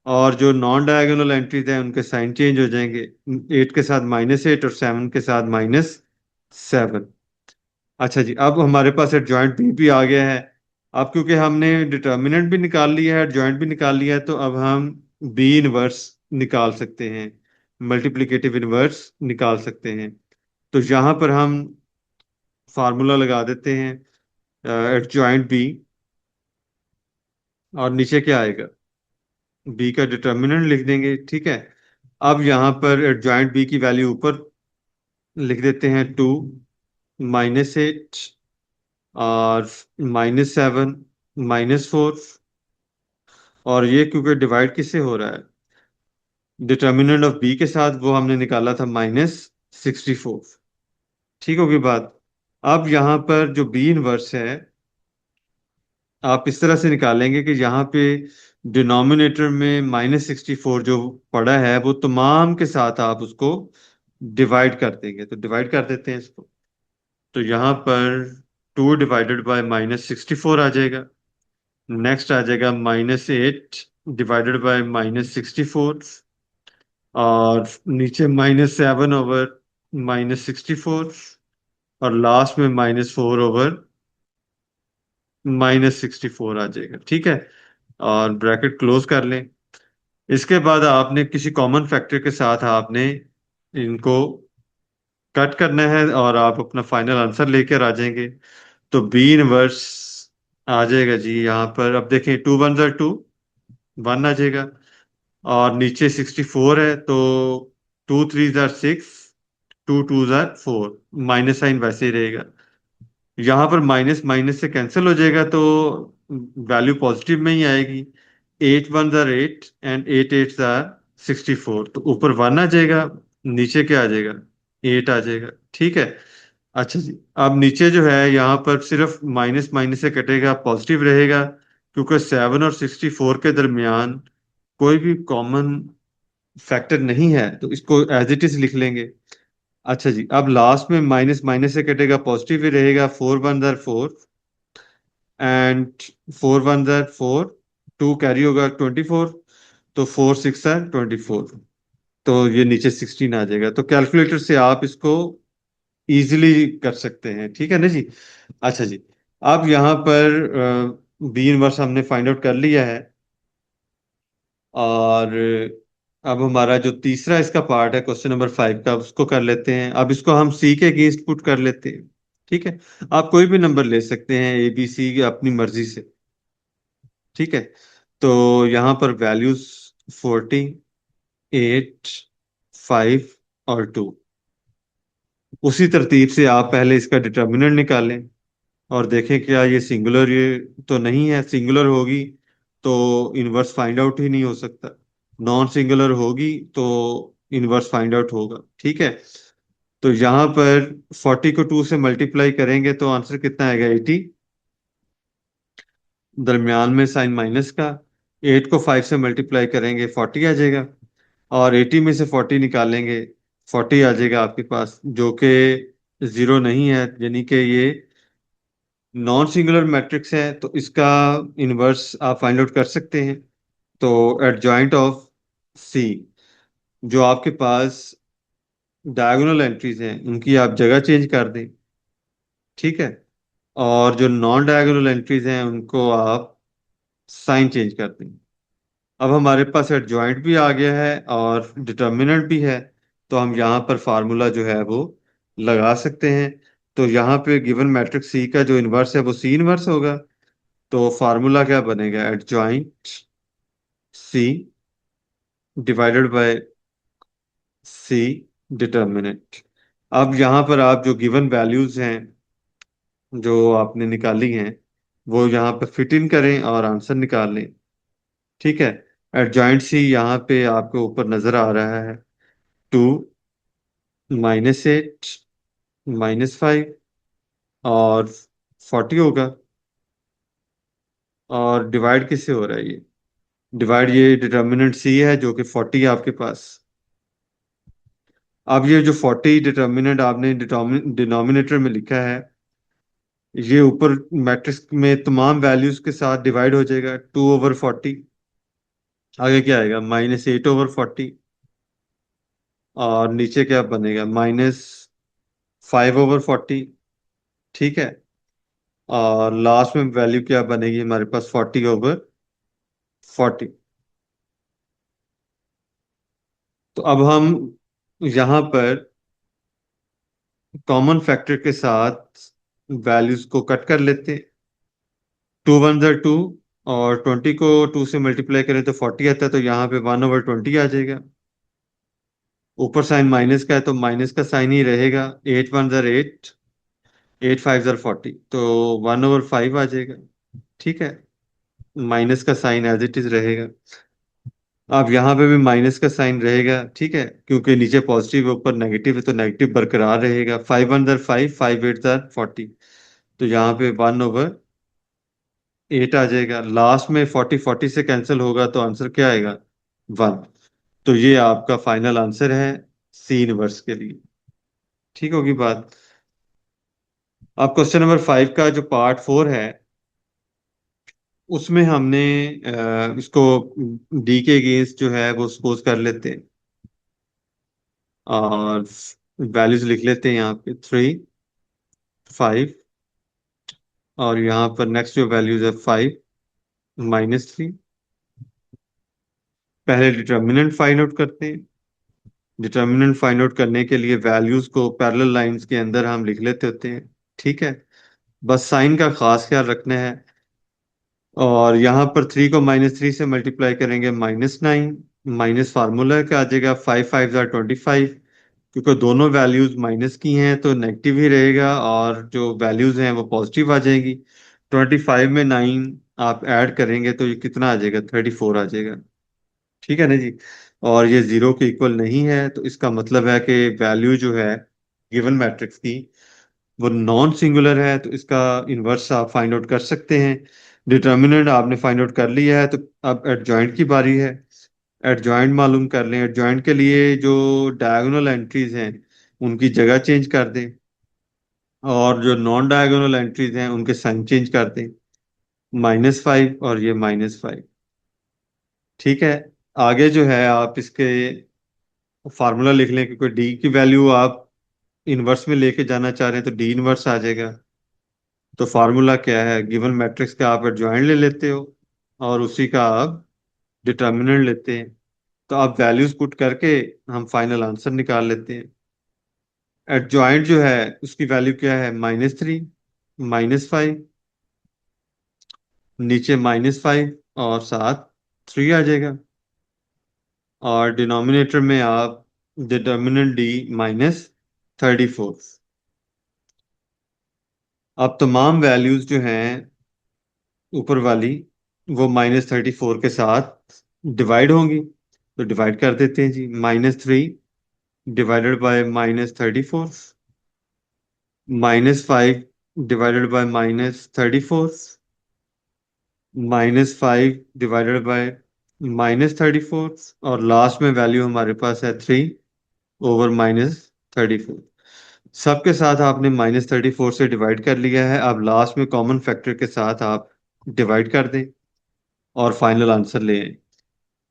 और जो नॉन डायगोनल एंट्रीज हैं उनके साइन चेंज हो जाएंगे। 8 के साथ -8 और 7 के साथ -7। अच्छा जी, अब हमारे पास एडजॉइंट भी आ गया है। अब क्योंकि हमने डिटर्मिनेंट भी निकाल लिया है, एडजॉइंट भी निकाल लिया है, तो अब हम बी इनवर्स निकाल सकते हैं, मल्टीप्लिकेटिव इनवर्स निकाल सकते हैं। तो यहाँ पर हम फार्मूला लगा देते हैं एडजॉइंट बी, और नीचे क्या आएगा बी का डिटर्मिनेंट लिख देंगे, ठीक है। अब यहाँ पर एडजॉइंट बी की वैल्यू ऊपर लिख देते हैं 2, -8 और -7, -4। और ये क्योंकि डिवाइड किससे हो रहा है डिटर्मिनेंट ऑफ बी के साथ, वो हमने निकाला था -64, ठीक होगी बात। अब यहाँ पर जो बी इनवर्स है आप इस तरह से निकालेंगे कि यहाँ पे डिनोमिनेटर में -64 जो पड़ा है वो तमाम के साथ आप उसको डिवाइड कर देंगे। तो डिवाइड कर देते हैं इसको। तो यहाँ पर 2 डिवाइडेड बाय -64 आ जाएगा। नेक्स्ट आ जाएगा -8 डिवाइडेड बाय -64, और नीचे -7/-64, और लास्ट में -4/-64 आ जाएगा, ठीक है। और ब्रैकेट क्लोज कर लें। इसके बाद आपने किसी कॉमन फैक्टर के साथ आपने इनको कट करना है, और आप अपना फाइनल आंसर लेकर आ जाएंगे। तो बी इनवर्स आ जाएगा जी। यहाँ पर अब देखें, टू वन जार टू, वन आ जाएगा। और नीचे 64 है तो टू थ्री जार सिक्स, टू टू जार फोर, माइनस साइन वैसे ही रहेगा। यहाँ पर माइनस माइनस से कैंसिल हो जाएगा तो वैल्यू पॉजिटिव में ही आएगी। एट वन जार एट एंड एट एट जार 64, तो ऊपर वन आ जाएगा, नीचे क्या आ जाएगा, एट आ जाएगा। ठीक है। अच्छा जी, अब नीचे जो है यहाँ पर सिर्फ माइनस माइनस से कटेगा, पॉजिटिव रहेगा, क्योंकि 7 और 64 के दरमियान कोई भी कॉमन फैक्टर नहीं है, तो इसको एज इट इज लिख लेंगे। अच्छा जी, अब लास्ट में माइनस माइनस से कटेगा, पॉजिटिव ही रहेगा। फोर वन जार फोर एंड फोर वन जार फोर, टू कैरी होगा 24, तो फोर सिक्स जार 24, तो ये नीचे 16 आ जाएगा। तो कैलकुलेटर से आप इसको इजीली कर सकते हैं, ठीक है ना जी। अच्छा जी, अब यहाँ पर बी इनवर्स हमने फाइंड आउट कर लिया है। और अब हमारा जो तीसरा इसका पार्ट है क्वेश्चन नंबर 5 का, उसको कर लेते हैं। अब इसको हम सी के अगेंस्ट पुट कर लेते हैं। ठीक है। आप कोई भी नंबर ले सकते हैं, ए बी सी, अपनी मर्जी से। ठीक है। तो यहाँ पर वैल्यूज 40, 8, 5 और 2। उसी तरतीब से आप पहले इसका डिटर्मिनेंट निकालें और देखें क्या ये सिंगुलर, ये तो नहीं है। सिंगुलर होगी तो इनवर्स फाइंड आउट ही नहीं हो सकता, नॉन सिंगुलर होगी तो इनवर्स फाइंड आउट होगा। ठीक है। तो यहाँ पर 40 को 2 से मल्टीप्लाई करेंगे तो आंसर कितना आएगा, 80। दरमियान में साइन माइनस का। 8 को 5 से मल्टीप्लाई करेंगे, 40 आ जाएगा। और 80 में से 40 निकालेंगे, 40 आ जाएगा आपके पास, जो कि जीरो नहीं है, यानी कि ये नॉन सिंगुलर मैट्रिक्स है। तो इसका इनवर्स आप फाइंड आउट कर सकते हैं। तो एडजॉइंट ऑफ सी, जो आपके पास डायगोनल एंट्रीज हैं उनकी आप जगह चेंज कर दें। ठीक है। और जो नॉन डायगोनल एंट्रीज हैं उनको आप साइन चेंज कर दें। अब हमारे पास एडजॉइंट भी आ गया है और डिटर्मिनेंट भी है, तो हम यहाँ पर फार्मूला जो है वो लगा सकते हैं। तो यहाँ पे गिवन मैट्रिक्स सी का जो इन्वर्स है वो सी इन्वर्स होगा। तो फार्मूला क्या बनेगा, adjoint C divided by C determinant. अब यहाँ पर आप जो गिवन वैल्यूज हैं जो आपने निकाली हैं वो यहाँ पे फिट इन करें और आंसर निकाल लें। ठीक है। एडजॉइंट सी यहाँ पे आपको ऊपर नजर आ रहा है, 2, -8, -5 और 40 होगा। और डिवाइड किससे हो रहा है ये, डिवाइड ये डिटर्मिनेंट सी है जो कि 40 है आपके पास। अब ये जो 40 डिटर्मिनेंट आपने डिनोमिनेटर में लिखा है, ये ऊपर मैट्रिक्स में तमाम वैल्यूज के साथ डिवाइड हो जाएगा, 2/40। आगे क्या आएगा, -8/40। और नीचे क्या बनेगा, -5/40। ठीक है। और लास्ट में वैल्यू क्या बनेगी हमारे पास, 40/40। तो अब हम यहाँ पर कॉमन फैक्टर के साथ वैल्यूज को कट कर लेते हैं। टू वन ज़र टू, और 20 को 2 से मल्टीप्लाई करें तो 40 आता है, तो यहाँ पे 1/20 आ जाएगा। ऊपर साइन माइनस का है तो माइनस का साइन ही रहेगा। 8 1 ज़र 8, 8 5 ज़र 40, तो 1/5 आ जाएगा। ठीक है। माइनस का साइन एज इट इज रहेगा। अब यहाँ पे भी माइनस का साइन रहेगा, ठीक है, क्योंकि नीचे पॉजिटिव है ऊपर नेगेटिव है, तो नेगेटिव बरकरार रहेगा। 5 1 ज़र 5, 5 8 ज़र 40, तो यहाँ पे 1/8 आ जाएगा। लास्ट में 40 40 से कैंसिल होगा तो आंसर क्या आएगा, 1। तो ये आपका फाइनल आंसर है सी इनवर्स के लिए। ठीक होगी बात। अब क्वेश्चन नंबर 5 का जो पार्ट 4 है, उसमें हमने इसको डी के अगेंस्ट जो है वो सपोज कर लेते हैं। और वैल्यूज लिख लेते हैं यहाँ पे, 3, 5। और यहाँ पर नेक्स्ट जो वैल्यूज है, 5, -3। पहले डिटर्मिनेंट फाइंड आउट करते हैं। डिटर्मिनेंट फाइंड आउट करने के लिए वैल्यूज को पैरेलल लाइंस के अंदर हम लिख लेते होते हैं। ठीक है। बस साइन का खास ख्याल रखना है। और यहाँ पर 3 को -3 से मल्टीप्लाई करेंगे -9, माइनस फार्मूला का आ जाएगा 5 5 जार 25, क्योंकि दोनों वैल्यूज माइनस की हैं तो नेगेटिव ही रहेगा, और जो वैल्यूज हैं वो पॉजिटिव आ जाएगी। 25 में 9 आप ऐड करेंगे तो ये कितना आ जाएगा, 34 आ जाएगा। ठीक है ना जी। और ये जीरो के इक्वल नहीं है, तो इसका मतलब है कि वैल्यू जो है गिवन मैट्रिक्स की वो नॉन सिंगुलर है, तो इसका इन्वर्स आप फाइंड आउट कर सकते हैं। डिटर्मिनेंट आपने फाइंड आउट कर लिया है, तो अब एडजॉइंट की बारी है। एडजॉइंट मालूम कर लें। एडजॉइंट के लिए जो डायगोनल एंट्रीज हैं उनकी जगह चेंज कर दें, और जो नॉन डायगोनल एंट्रीज हैं उनके साइन चेंज कर दें। -5 और ये -5। ठीक है। आगे जो है आप इसके फार्मूला लिख लें, क्योंकि डी की वैल्यू आप इनवर्स में लेके जाना चाह रहे हैं तो डी इनवर्स आ जाएगा। तो फार्मूला क्या है, गिवन मैट्रिक्स का आप एडजॉइंट ले लेते हो और उसी का आप डिटर्मिनेंट लेते हैं। तो आप वैल्यूज पुट करके हम फाइनल आंसर निकाल लेते हैं। एडजॉइंट जो है उसकी वैल्यू क्या है, -3, -5, नीचे -5 और साथ 3 आ जाएगा। और डिनोमिनेटर में आप डिटर्मिनेंट डी -34। अब तमाम वैल्यूज जो हैं ऊपर वाली वो -34 के साथ डिवाइड होंगी, तो डिवाइड कर देते हैं जी। -3 divided by -34, -5 divided by -34, -5 divided by -34, और लास्ट में वैल्यू हमारे पास है 3/- -34। सबके साथ आपने -34 से डिवाइड कर लिया है। अब लास्ट में कॉमन फैक्टर के साथ आप डिवाइड कर दें और फाइनल आंसर ले आए।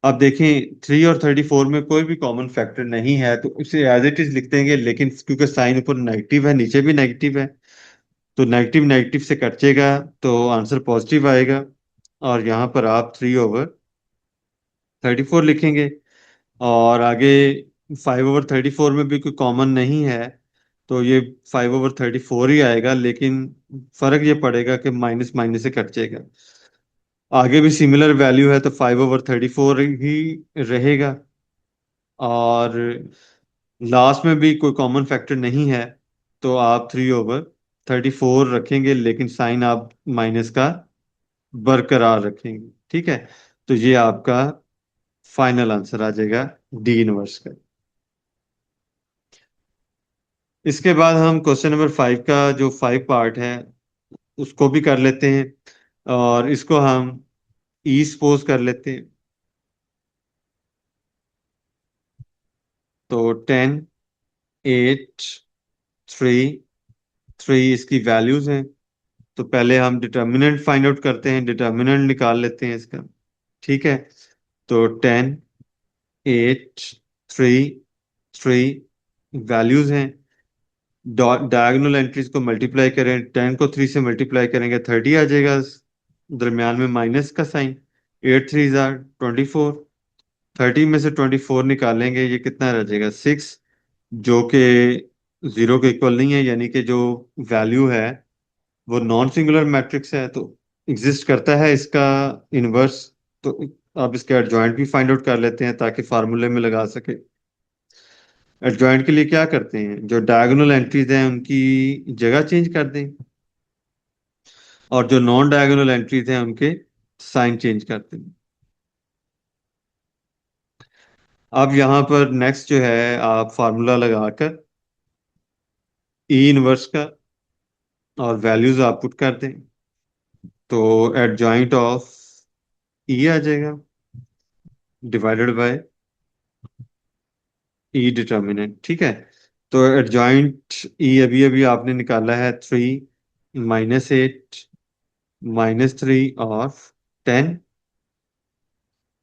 अब देखें 3 और 34 में कोई भी कॉमन फैक्टर नहीं है, तो उसे एज इट इज लिख देंगे, लेकिन क्योंकि साइन ऊपर नेगेटिव है नीचे भी नेगेटिव है, तो नेगेटिव नेगेटिव से कटेगा तो आंसर पॉजिटिव आएगा। और यहाँ पर आप 3/34 लिखेंगे। और आगे 5/34 में भी कोई कॉमन नहीं है, तो ये 5/34 ही आएगा, लेकिन फर्क ये पड़ेगा कि माइनस माइनस से कट जाएगा। आगे भी सिमिलर वैल्यू है तो 5/34 ही रहेगा। और लास्ट में भी कोई कॉमन फैक्टर नहीं है, तो आप 3/34 रखेंगे, लेकिन साइन आप माइनस का बरकरार रखेंगे। ठीक है। तो ये आपका फाइनल आंसर आ जाएगा डी इनवर्स का। इसके बाद हम क्वेश्चन नंबर 5 का जो 5 पार्ट है उसको भी कर लेते हैं, और इसको हम ई सपोज कर लेते हैं। तो 10, 8, 3, 3 इसकी वैल्यूज हैं। तो पहले हम डिटर्मिनेंट फाइंड आउट करते हैं, डिटर्मिनेंट निकाल लेते हैं इसका। ठीक है। तो 10, 8, 3, 3 वैल्यूज हैं। डायगोनल एंट्रीज को मल्टीप्लाई करें, 10 को 3 से मल्टीप्लाई करेंगे 30 आ जाएगा। दरम्यान में माइनस का साइन। 8 3 जार 24। 30 में से 24 निकालेंगे, ये कितना रह जाएगा, 6, जो कि जीरो के इक्वल नहीं है, यानी कि जो वैल्यू है वो नॉन सिंगुलर मैट्रिक्स है, तो एग्जिस्ट करता है इसका इनवर्स। तो अब इसके एडजॉइंट भी फाइंड आउट कर लेते हैं ताकि फार्मूले में लगा सके। एडजॉइंट के लिए क्या करते हैं, जो डायगोनल एंट्रीज हैं उनकी जगह चेंज कर दें, और जो नॉन डायगोनल एंट्रीज हैं उनके साइन चेंज कर दें। अब यहाँ पर नेक्स्ट जो है आप फार्मूला लगाकर ई इनवर्स का और वैल्यूज आप पुट कर दें, तो एडजॉइंट ऑफ ई आ जाएगा डिवाइडेड बाय ई डिटर्मिनेंट। ठीक है। तो एडजॉइंट ई अभी अभी आपने निकाला है 3, -8, -3 और 10,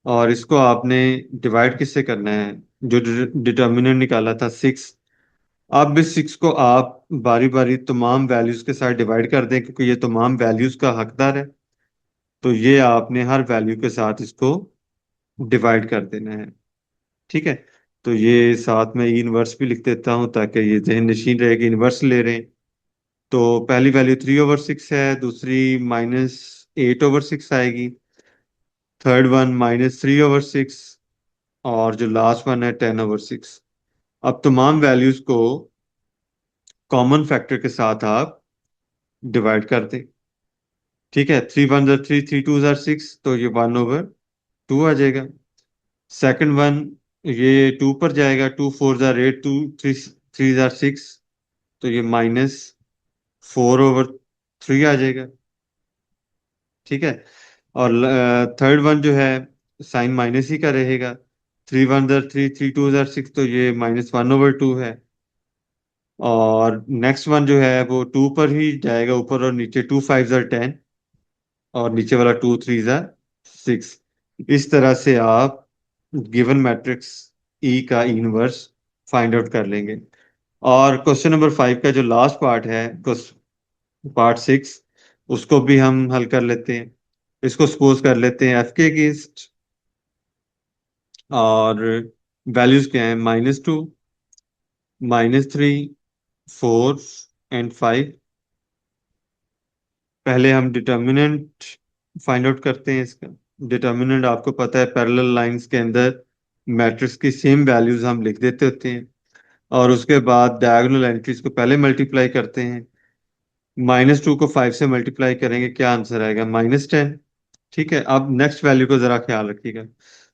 और इसको आपने डिवाइड किससे करना है, जो डिटर्मिनेंट निकाला था 6। अब इस 6 को आप बारी बारी तमाम वैल्यूज के साथ डिवाइड कर दें, क्योंकि ये तमाम वैल्यूज का हकदार है। तो ये आपने हर वैल्यू के साथ इसको डिवाइड कर देना है। ठीक है। तो ये साथ में इनवर्स भी लिख देता हूं ताकि ये जहन नशीन रहेगी, इनवर्स ले रहे हैं। तो पहली वैल्यू 3/6 है, दूसरी 8/6 आएगी, थर्ड वन -3/6, और जो लास्ट वन है 10/6। अब तमाम वैल्यूज को कॉमन फैक्टर के साथ आप डिवाइड कर दें। ठीक है, 3 1 3, 3 2 6, तो ये 1/2 आ जाएगा। सेकंड वन, ये 2 पर जाएगा, 2 4 8, 2 3 3 6, तो ये -4/3 आ जाएगा। ठीक है, और थर्ड वन जो है साइन माइनस ही का रहेगा, 3 1 3, 3 2 6, तो ये -1/2 है। और नेक्स्ट वन जो है वो 2 पर ही जाएगा, ऊपर और नीचे, 2 5 10, और नीचे वाला 2 3 6। इस तरह से आप गिवन मैट्रिक्स ई का इनवर्स फाइंड आउट कर लेंगे। और क्वेश्चन नंबर 5 का जो लास्ट पार्ट है, पार्ट 6, उसको भी हम हल कर लेते हैं। इसको सपोज कर लेते हैं एफ के अगेंस्ट, और वैल्यूज क्या है, -2, -3, 4 एंड 5। पहले हम डिटर्मिनेंट फाइंड आउट करते हैं इसका। डिटर्मिनेंट आपको पता है, पैरेलल लाइंस के अंदर मैट्रिक्स की सेम वैल्यूज हम लिख देते होते हैं, और उसके बाद डायगोनल एंट्रीज को पहले मल्टीप्लाई करते हैं। -2 को 5 से मल्टीप्लाई करेंगे, क्या आंसर आएगा, -10। ठीक है, अब नेक्स्ट वैल्यू को जरा ख्याल रखिएगा,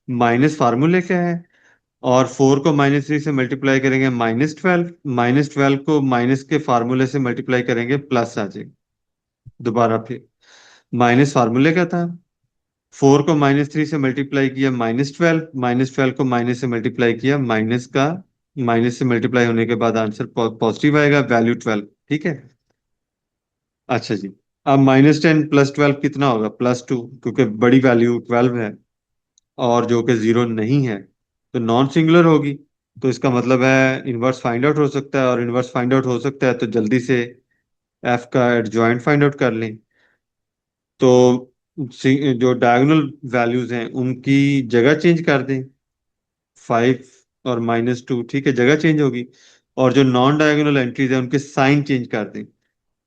माइनस फार्मूले क्या है, और 4 को -3 से मल्टीप्लाई करेंगे -12, -12 को माइनस के फार्मूले से मल्टीप्लाई करेंगे प्लस आ जाएगा। दोबारा फिर माइनस फार्मूले का था, 4 को -3 से मल्टीप्लाई किया -12, -12 को माइनस से मल्टीप्लाई किया, माइनस का माइनस से मल्टीप्लाई होने के बाद आंसर पॉजिटिव आएगा, वैल्यू 12। ठीक है, अच्छा जी। अब -10 + 12 कितना होगा, +2, क्योंकि बड़ी वैल्यू 12 है और जो कि जीरो नहीं है, तो नॉन सिंगुलर होगी। तो इसका मतलब है इनवर्स फाइंड आउट हो सकता है, और इनवर्स फाइंड आउट हो सकता है तो जल्दी से एफ का एडजॉइंट फाइंड आउट कर लें। तो जो डायगोनल वैल्यूज हैं उनकी जगह चेंज कर दें, 5 और -2, ठीक है, जगह चेंज होगी। और जो नॉन डायगोनल एंट्रीज हैं उनके साइन चेंज कर दें,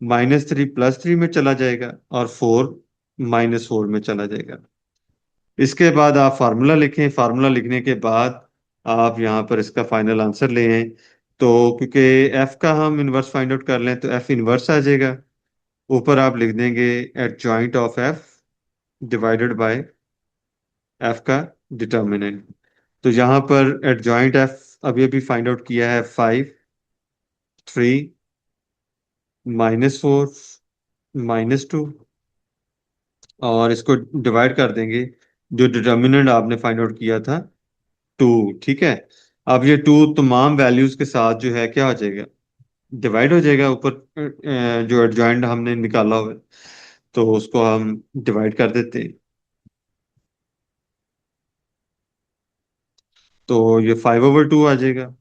-3 +3 में चला जाएगा, और 4 -4 में चला जाएगा। इसके बाद आप फार्मूला लिखें, फार्मूला लिखने के बाद आप यहाँ पर इसका फाइनल आंसर ले आए। तो क्योंकि एफ का हम इनवर्स फाइंड आउट कर लें तो एफ इनवर्स आ जाएगा। ऊपर आप लिख देंगे adjoint of F divided by F का डिटर्मिनेंट। तो यहाँ पर एडजॉइंट एफ अभी अभी फाइंड आउट किया है, 5 3 -4 -2, और इसको डिवाइड कर देंगे, जो डिटर्मिनेंट आपने फाइंड आउट किया था, 2। ठीक है, अब ये 2 तमाम वैल्यूज के साथ जो है क्या हो जाएगा, डिवाइड हो जाएगा। ऊपर जो एडजॉइंट हमने निकाला हुआ है, तो उसको हम डिवाइड कर देते हैं। तो ये 5/2 आ जाएगा,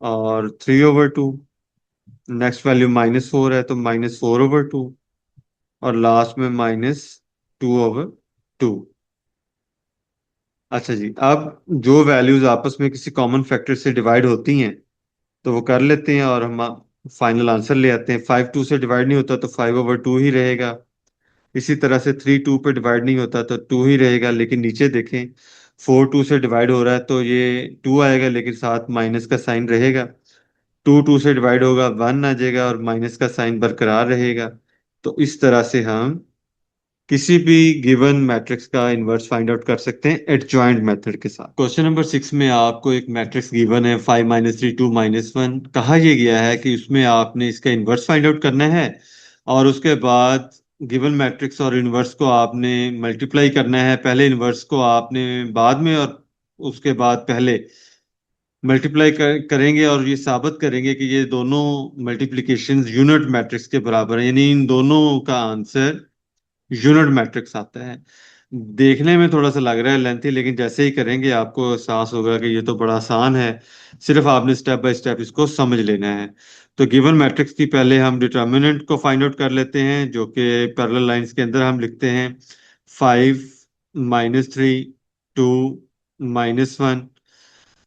और 3/2। नेक्स्ट वैल्यू -4 है, तो -4/2, और लास्ट में -2/2। अच्छा जी, अब जो वैल्यूज आपस में किसी कॉमन फैक्टर से डिवाइड होती हैं तो वो कर लेते हैं, और हम फाइनल आंसर ले आते हैं। 5 2 से डिवाइड नहीं होता तो 5/2 ही रहेगा। इसी तरह से 3 2 पे डिवाइड नहीं होता तो 2 ही रहेगा, लेकिन नीचे देखें, 4 2 से डिवाइड हो रहा है तो ये 2 आएगा, लेकिन साथ माइनस का साइन रहेगा। 2 2 से डिवाइड होगा, 1 आ जाएगा, और माइनस का साइन बरकरार रहेगा। तो इस तरह से हम किसी भी गिवन मैट्रिक्स का इनवर्स फाइंड आउट कर सकते हैं एडजॉइंट मेथड के साथ। क्वेश्चन नंबर 6 में आपको एक मैट्रिक्स गिवन है, 5 - 3 2 -1। कहा यह गया है कि उसमें आपने इसका इनवर्स फाइंड आउट करना है, और उसके बाद गिवन मैट्रिक्स और इनवर्स को आपने मल्टीप्लाई करना है। पहले इनवर्स को आपने बाद में, और उसके बाद पहले मल्टीप्लाई करेंगे, और ये साबित करेंगे कि ये दोनों मल्टीप्लिकेशंस यूनिट मैट्रिक्स के बराबर है, यानी इन दोनों का आंसर यूनिट मैट्रिक्स आता है। देखने में थोड़ा सा लग रहा है लेंथी, लेकिन जैसे ही करेंगे आपको एहसास होगा कि ये तो बड़ा आसान है। सिर्फ आपने स्टेप बाय स्टेप इसको समझ लेना है। तो गिवन मैट्रिक्स की पहले हम डिटर्मिनेंट को फाइंड आउट कर लेते हैं, जो कि पैरेलल लाइंस के अंदर हम लिखते हैं, 5 -3 2 -1।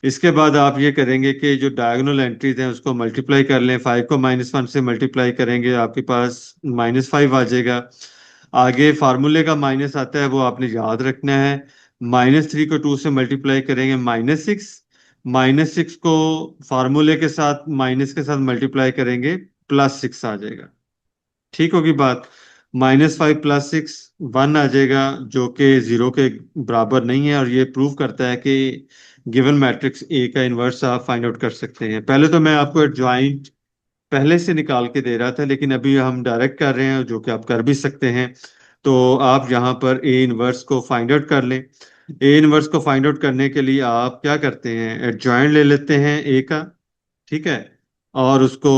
इसके बाद आप ये करेंगे कि जो डायगोनल एंट्रीज हैं उसको मल्टीप्लाई कर लें। 5 को -1 से मल्टीप्लाई करेंगे, आपके पास -5 आ जाएगा। आगे फार्मूले का माइनस आता है, वो आपने याद रखना है। -3 को 2 से मल्टीप्लाई करेंगे -6, -6 को फार्मूले के साथ माइनस के साथ मल्टीप्लाई करेंगे +6 आ जाएगा। ठीक होगी बात। -5 +6 1 आ जाएगा, जो कि 0 के बराबर नहीं है, और ये प्रूव करता है कि गिवन मैट्रिक्स ए का इन्वर्स आप फाइंड आउट कर सकते हैं। पहले तो मैं आपको एडजॉइंट पहले से निकाल के दे रहा था, लेकिन अभी हम डायरेक्ट कर रहे हैं, जो कि आप कर भी सकते हैं। तो आप यहाँ पर ए इनवर्स को फाइंड आउट कर लें। ए इनवर्स को फाइंड आउट करने के लिए आप क्या करते हैं, एडजॉइंट ले लेते हैं ए का। ठीक है। और उसको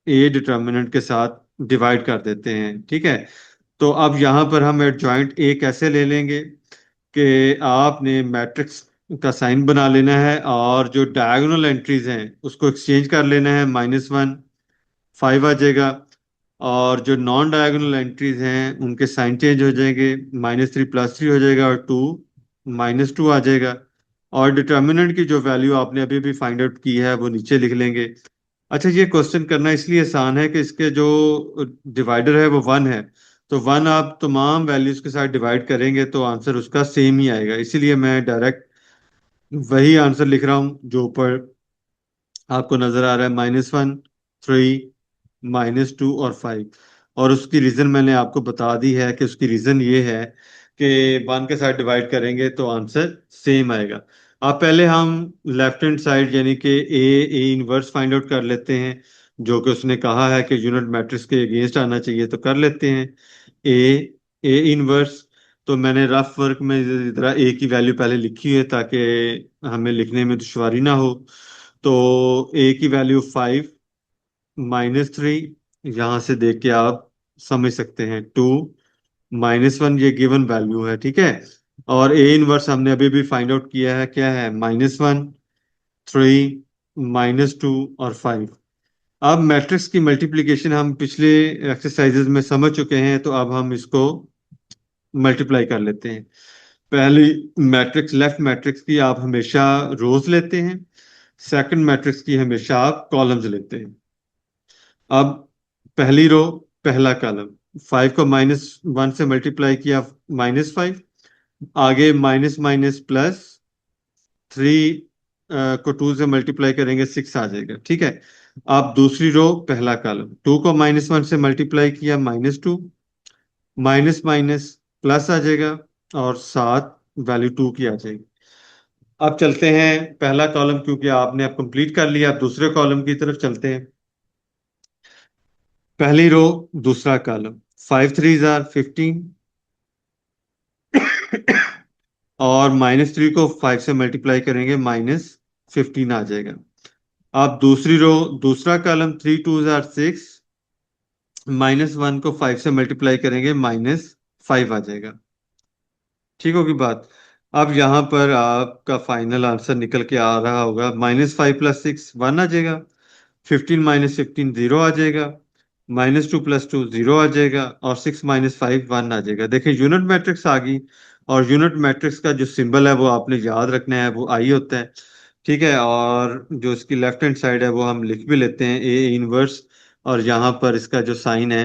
ए डिटर्मिनेंट के साथ डिवाइड कर देते हैं। ठीक है। तो अब यहाँ पर हम एडजॉइंट ए कैसे ले लेंगे, कि आपने मैट्रिक्स का साइन बना लेना है, और जो डायगोनल एंट्रीज हैं उसको एक्सचेंज कर लेना है। -1 5 आ जाएगा, और जो नॉन डायगोनल एंट्रीज हैं उनके साइन चेंज हो जाएंगे। -3 +3 हो जाएगा, और 2 -2 आ जाएगा। और डिटर्मिनेंट की जो वैल्यू आपने अभी भी फाइंड आउट की है वो नीचे लिख लेंगे। अच्छा, ये क्वेश्चन करना इसलिए आसान है कि इसके जो डिवाइडर है वो 1 है। तो 1 आप तमाम वैल्यूज के साथ डिवाइड करेंगे तो आंसर उसका सेम ही आएगा, इसीलिए मैं डायरेक्ट वही आंसर लिख रहा हूँ जो ऊपर आपको नजर आ रहा है। -1 3 -2 और 5। और उसकी रीजन मैंने आपको बता दी है, कि उसकी रीजन ये है कि 1 के साथ डिवाइड करेंगे तो आंसर सेम आएगा। अब पहले हम लेफ्ट हैंड साइड यानी कि ए इनवर्स फाइंड आउट कर लेते हैं, जो कि उसने कहा है कि यूनिट मैट्रिक्स के अगेंस्ट आना चाहिए, तो कर लेते हैं। ए ए इनवर्स, तो मैंने रफ वर्क में जरा ए की वैल्यू पहले लिखी है ताकि हमें लिखने में दुश्वारी ना हो। तो ए की वैल्यू 5 -3, यहां से देख के आप समझ सकते हैं। 2 -1 ये गिवन वैल्यू है। ठीक है। और ए इनवर्स हमने अभी भी फाइंड आउट किया है, क्या है, -1 3 -2 और 5। अब मैट्रिक्स की मल्टीप्लिकेशन हम पिछले एक्सरसाइजेज में समझ चुके हैं, तो अब हम इसको मल्टीप्लाई कर लेते हैं। पहली मैट्रिक्स, लेफ्ट मैट्रिक्स की आप हमेशा रोज लेते हैं, सेकंड मैट्रिक्स की हमेशा आप कॉलम्स लेते हैं। अब पहली रो पहला कॉलम, 5 को -1 से मल्टीप्लाई किया -5, आगे माइनस माइनस प्लस 3 को 2 से मल्टीप्लाई करेंगे 6 आ जाएगा। ठीक है। अब दूसरी रो पहला कॉलम, 2 को -1 से मल्टीप्लाई किया -2, माइनस माइनस प्लस आ जाएगा, और साथ वैल्यू 2 की आ जाएगी। अब चलते हैं पहला कॉलम, क्योंकि आपने अब कंप्लीट कर लिया, अब दूसरे कॉलम की तरफ चलते हैं। पहली रो दूसरा कॉलम, 5 3 जार 15, और -3 को 5 से मल्टीप्लाई करेंगे -15 आ जाएगा। अब दूसरी रो दूसरा कॉलम, 3 2 जार 6, -1 को 5 से मल्टीप्लाई करेंगे -5 आ जाएगा। ठीक होगी बात। अब यहाँ पर आपका फाइनल आंसर निकल के आ रहा होगा, -5 +6 1 आ जाएगा, 15 -15 0 आ जाएगा, -2 +2 0 आ जाएगा, और 6 -5 1 आ जाएगा। देखिए यूनिट मैट्रिक्स आ गई, और यूनिट मैट्रिक्स का जो सिंबल है वो आपने याद रखना है, वो आई होता है। ठीक है। और जो इसकी लेफ्ट हैंड साइड है वो हम लिख भी लेते हैं, ए इनवर्स, और यहाँ पर इसका जो साइन है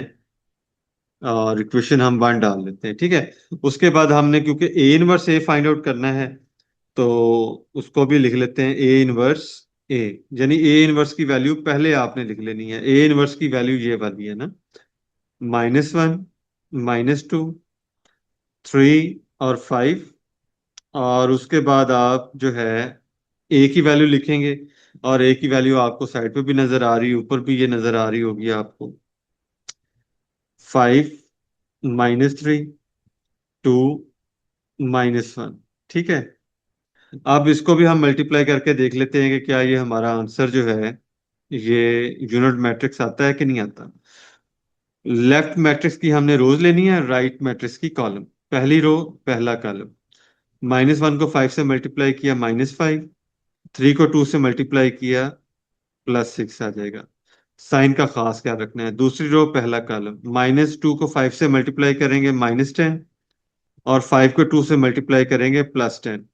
और इक्वेशन हम 1 डाल लेते हैं। ठीक है। उसके बाद हमने, क्योंकि A inverse A find out करना है, तो उसको भी लिख लेते हैं, ए इनवर्स ए, यानी ए इनवर्स की वैल्यू पहले आपने लिख लेनी है। ए इनवर्स की वैल्यू ये वाली है ना, -1 -2 3 और 5। और उसके बाद आप जो है ए की वैल्यू लिखेंगे, और ए की वैल्यू आपको साइड पे भी नजर आ रही है, ऊपर भी ये नजर आ रही होगी आपको। 5 -3 2 -1। ठीक है। अब इसको भी हम मल्टीप्लाई करके देख लेते हैं कि क्या ये हमारा आंसर जो है ये यूनिट मैट्रिक्स आता है कि नहीं आता। लेफ्ट मैट्रिक्स की हमने रोज लेनी है, राइट मैट्रिक्स की कॉलम। पहली रो पहला कॉलम, -1 को 5 से मल्टीप्लाई किया -5, 3 को 2 से मल्टीप्लाई किया +6 आ जाएगा। साइन का खास ख्याल रखना है। दूसरी रो पहला कॉलम, -2 को 5 से मल्टीप्लाई करेंगे -10, और 5 को 2 से मल्टीप्लाई करेंगे +10।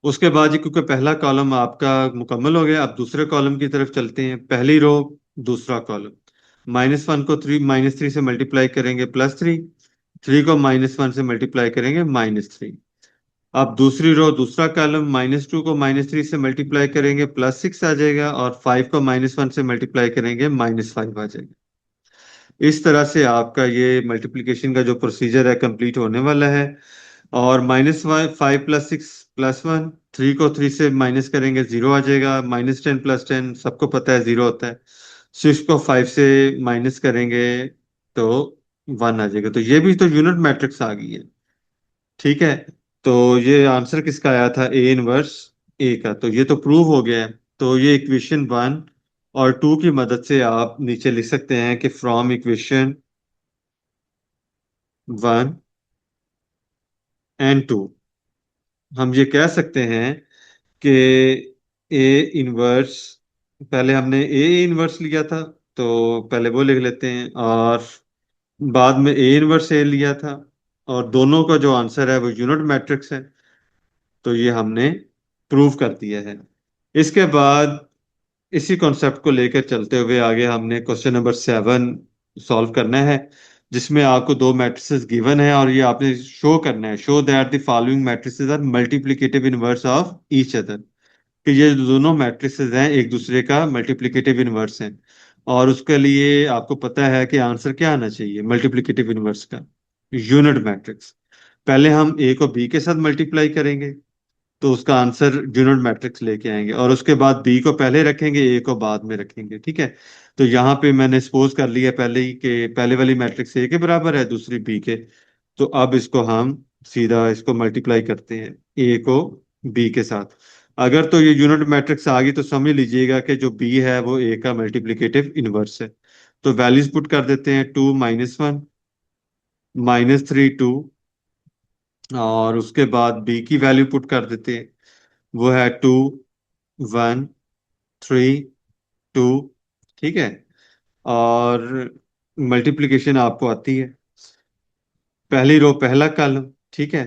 उसके बाद ही, क्योंकि पहला कॉलम आपका मुकम्मल हो गया, अब दूसरे कॉलम की तरफ चलते हैं। पहली रो दूसरा कॉलम, -1 को -3 से मल्टीप्लाई करेंगे +3, 3 को -1 से मल्टीप्लाई करेंगे -3। अब दूसरी रो दूसरा कॉलम, -2 को -3 से मल्टीप्लाई करेंगे +6 आ जाएगा, और 5 को -1 से मल्टीप्लाई करेंगे -5 आ जाएगा। इस तरह से आपका ये मल्टीप्लिकेशन का जो प्रोसीजर है कंप्लीट होने वाला है। और -5 +6 +1, 3 को 3 से माइनस करेंगे 0 आ जाएगा, -10 +10 सबको पता है 0 होता है। 6 को 5 से माइनस करेंगे तो 1 आ जाएगा। तो ये भी तो यूनिट मैट्रिक्स आ गई है। ठीक है, तो ये आंसर किसका आया था? ए इनवर्स ए का। तो ये तो प्रूव हो गया है। तो ये इक्वेशन 1 और 2 की मदद से आप नीचे लिख सकते हैं कि फ्रॉम इक्वेशन 1 एंड 2 हम ये कह सकते हैं कि ए इनवर्स, पहले हमने ए इनवर्स लिया था तो पहले वो लिख लेते हैं, और बाद में ए इनवर्स ए लिया था, और दोनों का जो आंसर है वो यूनिट मैट्रिक्स है। तो ये हमने प्रूव कर दिया है। इसके बाद इसी कॉन्सेप्ट को लेकर चलते हुए आगे हमने क्वेश्चन नंबर 7 सॉल्व करना है, जिसमें आपको दो मैट्रिसेस गिवन है और ये आपने शो करना है, show that the following matrices are multiplicative inverse of each other, कि ये जो दोनों मैट्रिसेस हैं एक दूसरे का मल्टीप्लिकेटिव इनवर्स हैं। और उसके लिए आपको पता है कि आंसर क्या आना चाहिए मल्टीप्लिकेटिव इनवर्स का? Unit matrix. पहले हम ए को बी के साथ मल्टीप्लाई करेंगे तो उसका आंसर यूनिट मैट्रिक्स लेके आएंगे, और उसके बाद बी को पहले रखेंगे, ए को बाद में रखेंगे। ठीक है, तो यहाँ पे मैंने सपोज कर लिया पहले ही कि पहले वाली मैट्रिक्स ए के बराबर है, दूसरी बी के। तो अब इसको हम सीधा इसको मल्टीप्लाई करते हैं ए को बी के साथ। अगर तो ये यूनिट मैट्रिक्स आ गई तो समझ लीजिएगा कि जो बी है वो ए का मल्टीप्लिकेटिव इनवर्स है। तो वैल्यूज पुट कर देते हैं, 2 -1 -3 2, और उसके बाद बी की वैल्यू पुट कर देते हैं, वो है 2 1 3 2। ठीक है, और मल्टीप्लिकेशन आपको आती है, पहली रो पहला कॉलम। ठीक है,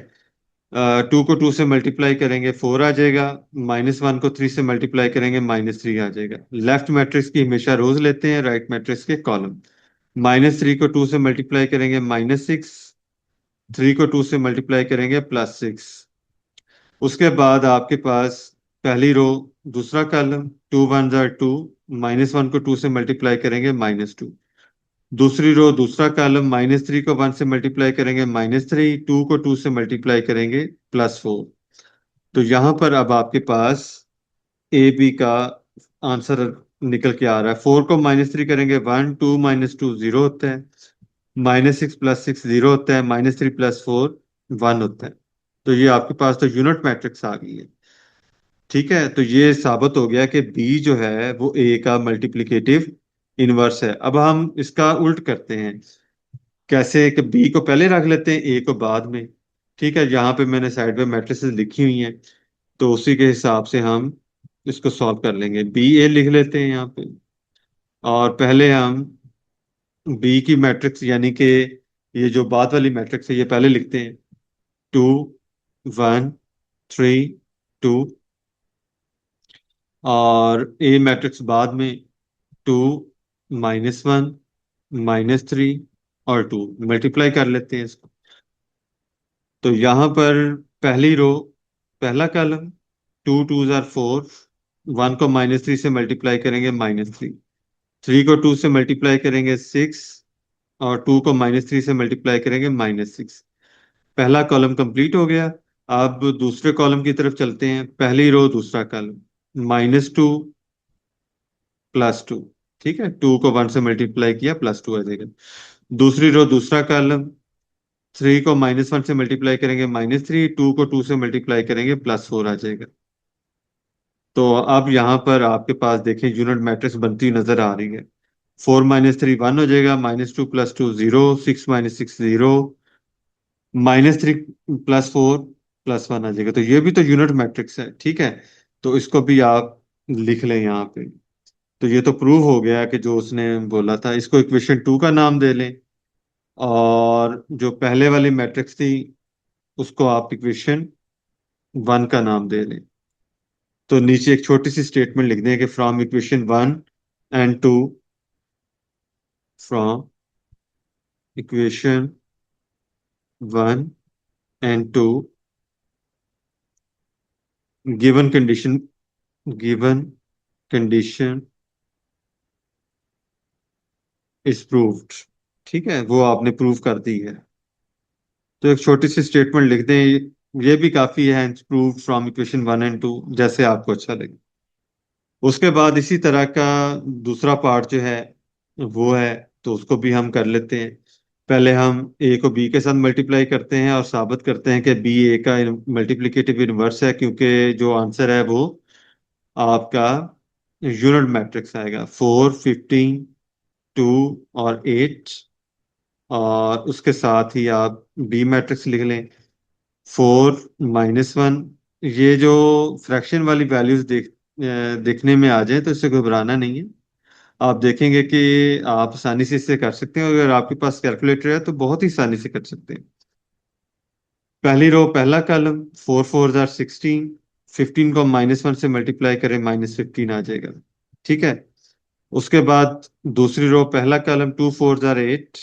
2 को 2 से मल्टीप्लाई करेंगे 4 आ जाएगा, -1 को 3 से मल्टीप्लाई करेंगे -3 आ जाएगा। लेफ्ट मैट्रिक्स की हमेशा रोज लेते हैं, राइट मैट्रिक्स के कॉलम। -3 को 2 से मल्टीप्लाई करेंगे -6, 3 को 2 से मल्टीप्लाई करेंगे +6। उसके बाद आपके पास पहली रो दूसरा कॉलम, 2 1 जार 2, -1 को 2 से मल्टीप्लाई करेंगे -2। दूसरी रो दूसरा कॉलम, -3 को 1 से मल्टीप्लाई करेंगे -3, 2 को 2 से मल्टीप्लाई करेंगे +4। तो यहाँ पर अब आपके पास ए बी का आंसर निकल के आ रहा है। 4 को -3 करेंगे 1, 2 -2 0 होता है, -6 +6 0 होता है, -3 +4 1 होता है। तो ये आपके पास तो यूनिट मैट्रिक्स आ गई है। ठीक है, तो ये साबित हो गया कि बी जो है वो ए का मल्टीप्लिकेटिव इनवर्स है। अब हम इसका उल्ट करते हैं, कैसे कि बी को पहले रख लेते हैं, ए को बाद में। ठीक है, यहाँ पे मैंने साइड पे मैट्रिसेस लिखी हुई हैं, तो उसी के हिसाब से हम इसको सॉल्व कर लेंगे। बी ए लिख लेते हैं यहाँ पे, और पहले हम बी की मैट्रिक्स यानी कि ये जो बाद वाली मैट्रिक्स है ये पहले लिखते हैं, 2 1 3 2, और ए मैट्रिक्स बाद में, 2 -1 -3 और 2, मल्टीप्लाई कर लेते हैं इसको। तो यहाँ पर पहली रो पहला कॉलम, 2 2 जार 4, 1 को -3 से मल्टीप्लाई करेंगे -3, 3 को 2 से मल्टीप्लाई करेंगे 6, और 2 को -3 से मल्टीप्लाई करेंगे -6। पहला कॉलम कंप्लीट हो गया। अब दूसरे कॉलम की तरफ चलते हैं, पहली रो दूसरा कॉलम, -2 +2। ठीक है, 2 को 1 से मल्टीप्लाई किया +2 आ जाएगा। दूसरी रो दूसरा कॉलम, 3 को -1 से मल्टीप्लाई करेंगे -3, 2 को 2 से मल्टीप्लाई करेंगे +4 आ जाएगा। तो अब यहाँ पर आपके पास देखें यूनिट मैट्रिक्स बनती हुई नजर आ रही है। 4 -3 1 हो जाएगा, -2 +2 0, 6 -6 0, -3 +4 +1 आ जाएगा। तो ये भी तो यूनिट मैट्रिक्स है। ठीक है, तो इसको भी आप लिख लें यहाँ पे। तो ये तो प्रूव हो गया कि जो उसने बोला था, इसको इक्वेशन 2 का नाम दे लें, और जो पहले वाली मैट्रिक्स थी उसको आप इक्वेशन 1 का नाम दे लें। तो नीचे एक छोटी सी स्टेटमेंट लिख दें कि from equation 1 and 2 from equation 1 and 2 given condition given condition is proved. ठीक है, वो आपने प्रूव कर दी है। तो एक छोटी सी स्टेटमेंट लिख दें, ये भी काफी है, प्रूव फ्रॉम इक्वेशन 1 and 2, जैसे आपको अच्छा लगे। उसके बाद इसी तरह का दूसरा पार्ट जो है वो है, तो उसको भी हम कर लेते हैं। पहले हम ए को बी के साथ मल्टीप्लाई करते हैं और साबित करते हैं कि बी ए का मल्टीप्लिकेटिव इनवर्स है, क्योंकि जो आंसर है वो आपका यूनिट मैट्रिक्स आएगा, 4, 15, 2 और 8। और उसके साथ ही आप बी मैट्रिक्स लिख लें, 4, -1। ये जो फ्रैक्शन वाली वैल्यूज देखने में आ जाए तो इससे घबराना नहीं है। आप देखेंगे कि आप आसानी से इससे कर सकते हैं, अगर आपके पास कैलकुलेटर है तो बहुत ही आसानी से कर सकते हैं। पहली रो पहला कॉलम, 4, 4 जार 16, 15 को -1 से मल्टीप्लाई करें, -15 आ जाएगा। ठीक है। उसके बाद दूसरी रो पहला कॉलम, 2, 4 जार 8,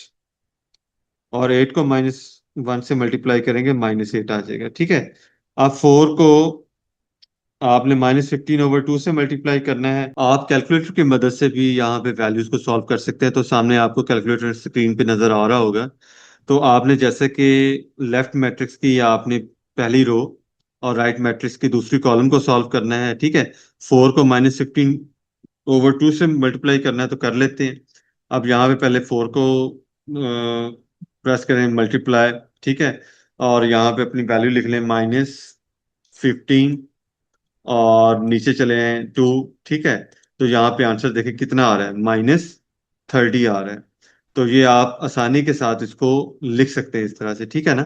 और 8 को -1 से मल्टीप्लाई करेंगे, -8 आ जाएगा। ठीक है। अब 4 को आपने -15/2 से मल्टीप्लाई करना है। आप कैलकुलेटर की मदद से भी यहाँ पे वैल्यूज को सॉल्व कर सकते हैं, तो सामने आपको कैलकुलेटर स्क्रीन पे नजर आ रहा होगा। तो आपने जैसे कि लेफ्ट मैट्रिक्स की आपने पहली रो और राइट मैट्रिक्स की दूसरी कॉलम को सॉल्व करना है। ठीक है। 4 को -15/2 से मल्टीप्लाई करना है, तो कर लेते हैं। अब यहाँ पे पहले 4 को प्रेस करें, मल्टीप्लाई। ठीक है। और यहाँ पे अपनी वैल्यू लिख लें, -15, और नीचे चले हैं 2। ठीक है। तो यहाँ पे आंसर देखें कितना आ रहा है, -30 आ रहा है। तो ये आप आसानी के साथ इसको लिख सकते हैं इस तरह से। ठीक है ना।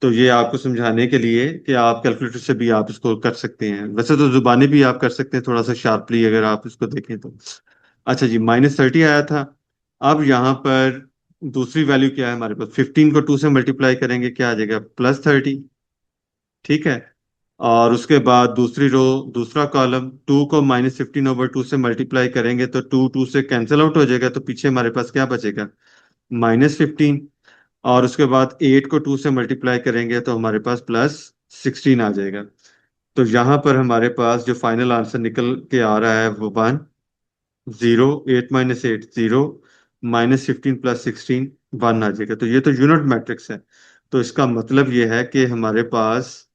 तो ये आपको समझाने के लिए कि आप कैलकुलेटर से भी आप इसको कर सकते हैं, वैसे तो जुबानी भी आप कर सकते हैं थोड़ा सा शार्पली, अगर आप इसको देखें तो। अच्छा जी, -30 आया था। अब यहाँ पर दूसरी वैल्यू क्या है हमारे पास, 15 को 2 से मल्टीप्लाई करेंगे, क्या आ जाएगा, +30। ठीक है। और उसके बाद दूसरी रो दूसरा कॉलम, 2 को -15/2 से मल्टीप्लाई करेंगे तो 2 2 से कैंसिल आउट हो जाएगा, तो पीछे हमारे पास क्या बचेगा, -15। और उसके बाद 8 को 2 से मल्टीप्लाई करेंगे तो हमारे पास +16 आ जाएगा। तो यहाँ पर हमारे पास जो फाइनल आंसर निकल के आ रहा है वो 1, 0, 8 - 8 0, -15 + 16 1 आ जाएगा। तो ये तो यूनिट मैट्रिक्स है। तो इसका मतलब ये है कि हमारे पास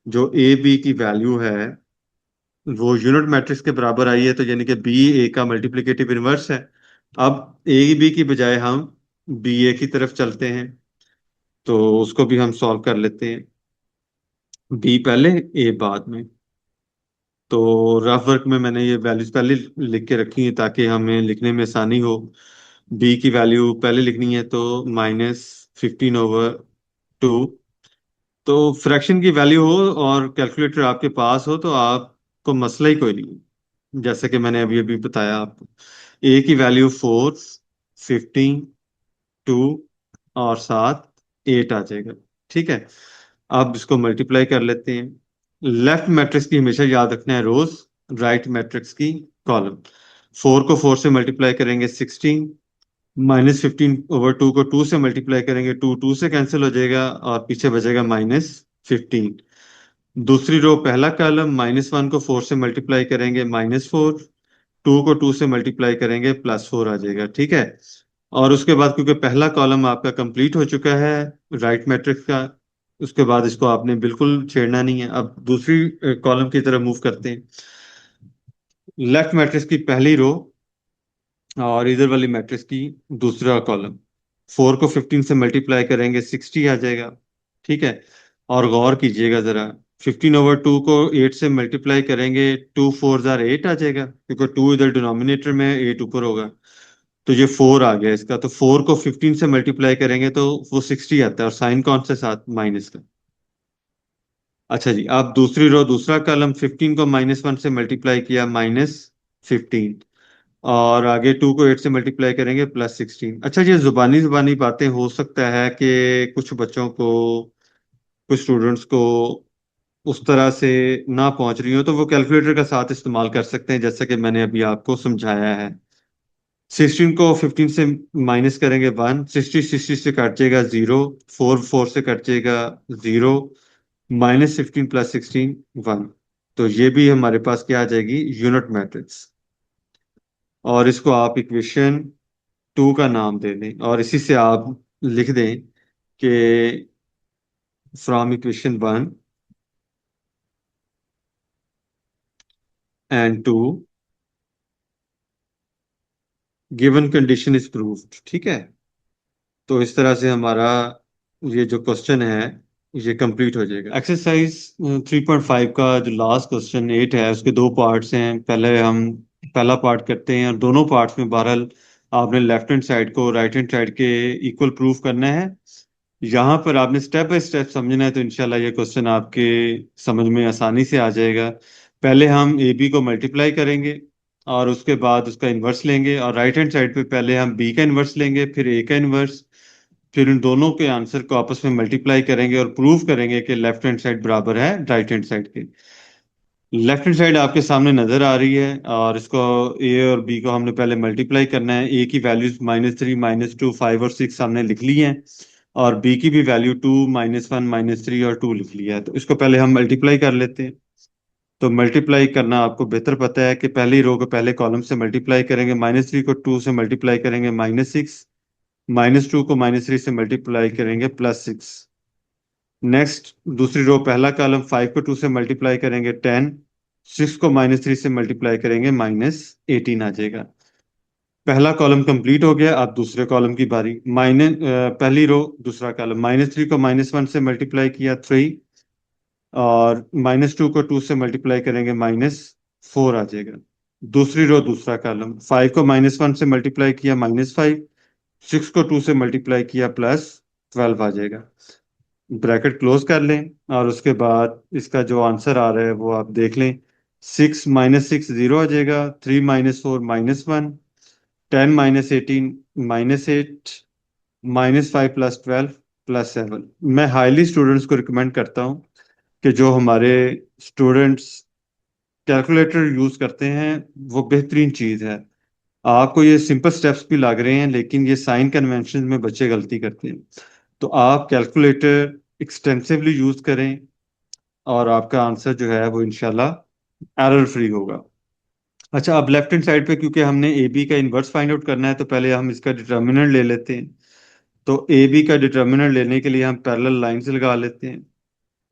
जो ए बी की वैल्यू है वो यूनिट मैट्रिक्स के बराबर आई है, तो यानी कि बी ए का मल्टीप्लिकेटिव इनवर्स है। अब ए बी की बजाय हम बी ए की तरफ चलते हैं, तो उसको भी हम सॉल्व कर लेते हैं, बी पहले ए बाद में। तो रफ वर्क में मैंने ये वैल्यूज पहले लिख के रखी है ताकि हमें लिखने में आसानी हो। बी की वैल्यू पहले लिखनी है, तो -15/2। तो फ्रैक्शन की वैल्यू हो और कैलकुलेटर आपके पास हो तो आपको मसला ही कोई नहीं, जैसे कि मैंने अभी अभी बताया आपको। ए की वैल्यू 4, 15, 2 और 8 आ जाएगा। ठीक है। अब इसको मल्टीप्लाई कर लेते हैं। लेफ्ट मैट्रिक्स की हमेशा याद रखना है रोज, राइट मैट्रिक्स की कॉलम। 4 को 4 से मल्टीप्लाई करेंगे, 16। -15/2 को 2 से मल्टीप्लाई करेंगे, 2 2 से कैंसिल हो जाएगा और पीछे बचेगा -15। दूसरी रो पहला कॉलम, -1 को 4 से मल्टीप्लाई करेंगे, -4। 2 को 2 से मल्टीप्लाई करेंगे, +4 आ जाएगा। ठीक है। और उसके बाद क्योंकि पहला कॉलम आपका कंप्लीट हो चुका है राइट मैट्रिक्स का, उसके बाद इसको आपने बिल्कुल छेड़ना नहीं है। अब दूसरी कॉलम की तरफ मूव करते हैं। लेफ्ट मैट्रिक्स की पहली रो और इधर वाली मैट्रिक्स की दूसरा कॉलम, 4 को 15 से मल्टीप्लाई करेंगे, 60 आ जाएगा। ठीक है। और गौर कीजिएगा जरा, 15/2 को 8 से मल्टीप्लाई करेंगे, 2 4 जार 8 आ जाएगा, क्योंकि 2 इधर डिनोमिनेटर में, 8 ऊपर होगा। तो ये 4 आ गया इसका, तो 4 को 15 से मल्टीप्लाई करेंगे तो वो 60 आता है, और साइन कौन सा साथ, माइनस का। अच्छा जी, अब दूसरी रो दूसरा कॉलम, 15 को -1 से मल्टीप्लाई किया, -15। और आगे 2 को 8 से मल्टीप्लाई करेंगे, +16। अच्छा, ये जुबानी जुबानी बातें हो सकता है कि कुछ बच्चों को, कुछ स्टूडेंट्स को उस तरह से ना पहुंच रही हो, तो वो कैलकुलेटर का साथ इस्तेमाल कर सकते हैं, जैसा कि मैंने अभी आपको समझाया है। 16 को 15 से माइनस करेंगे 1, 60 से कट जाएगा 0, 4 से कट जाएगा 0, -15 + 16 1। तो ये भी हमारे पास क्या आ जाएगी, यूनिट मैट्रिक्स। और इसको आप इक्वेशन 2 का नाम दे दें और इसी से आप लिख दें कि from equation 1 and 2 given condition is proved. ठीक है, तो इस तरह से हमारा ये जो क्वेश्चन है ये कंप्लीट हो जाएगा। एक्सरसाइज 3.5 का जो लास्ट क्वेश्चन 8 है उसके दो पार्ट्स हैं। पहले हम पहला पार्ट करते हैं और दोनों पार्ट्स में बहरहाल आपने लेफ्ट हैंड साइड को राइट हैंड साइड के इक्वल प्रूफ करना है। यहाँ पर आपने स्टेप बाय स्टेप समझना है, तो इंशाल्लाह ये क्वेश्चन आपके समझ में आसानी से आ जाएगा। पहले हम ए बी को मल्टीप्लाई करेंगे और उसके बाद उसका इन्वर्स लेंगे, और राइट हैंड साइड पे पहले हम बी का इन्वर्स लेंगे फिर ए का इन्वर्स, फिर इन दोनों के आंसर को आपस में मल्टीप्लाई करेंगे और प्रूव करेंगे कि लेफ्ट हैंड साइड बराबर है राइट हैंड साइड के। लेफ्ट हैंड साइड आपके सामने नजर आ रही है और इसको ए और बी को हमने पहले मल्टीप्लाई करना है। ए की वैल्यूज -3 -2 5 और 6 हमने लिख ली हैं, और बी की भी वैल्यू 2 -1 -3 और 2 लिख लिया है। तो इसको पहले हम मल्टीप्लाई कर लेते हैं। तो मल्टीप्लाई करना आपको बेहतर पता है कि पहली रो को पहले कॉलम से मल्टीप्लाई करेंगे, -3 को 2 से मल्टीप्लाई करेंगे -6, -2 को -3 से मल्टीप्लाई करेंगे +6। नेक्स्ट दूसरी रो पहला कॉलम 5 को 2 से मल्टीप्लाई करेंगे 10, 6 को -3 से मल्टीप्लाई करेंगे -18 आ जाएगा। पहला कॉलम कंप्लीट हो गया। अब दूसरे कॉलम की बारी। पहली रो दूसरा कॉलम, -3 को -1 से मल्टीप्लाई किया 3, और -2 को 2 से मल्टीप्लाई करेंगे -4 आ जाएगा। दूसरी रो दूसरा कॉलम, 5 को -1 से मल्टीप्लाई किया -5, 6 को 2 से मल्टीप्लाई किया +12 आ जाएगा। ब्रैकेट क्लोज कर लें और उसके बाद इसका जो आंसर आ रहा है वो आप देख लें। 6 -6 0 आ जाएगा, 3 -4 -1, 10 -18 -8, -5 + 12 +7। मैं हाईली स्टूडेंट्स को रिकमेंड करता हूँ कि जो हमारे स्टूडेंट्स कैलकुलेटर यूज करते हैं वो बेहतरीन चीज है। आपको ये सिंपल स्टेप्स भी लग रहे हैं लेकिन ये साइन कन्वेंशन में बच्चे गलती करते हैं। तो आप कैलकुलेटर एक्सटेंसिवली यूज करें और आपका आंसर जो है वो इंशाल्लाह एरर फ्री होगा। अच्छा, अब लेफ्ट हैंड साइड पे क्योंकि हमने ए बी का इन्वर्स फाइंड आउट करना है तो पहले हम इसका डिटर्मिनेंट ले लेते हैं। तो ए बी का डिटर्मिनेंट लेने के लिए हम पैरेलल लाइंस लगा लेते हैं।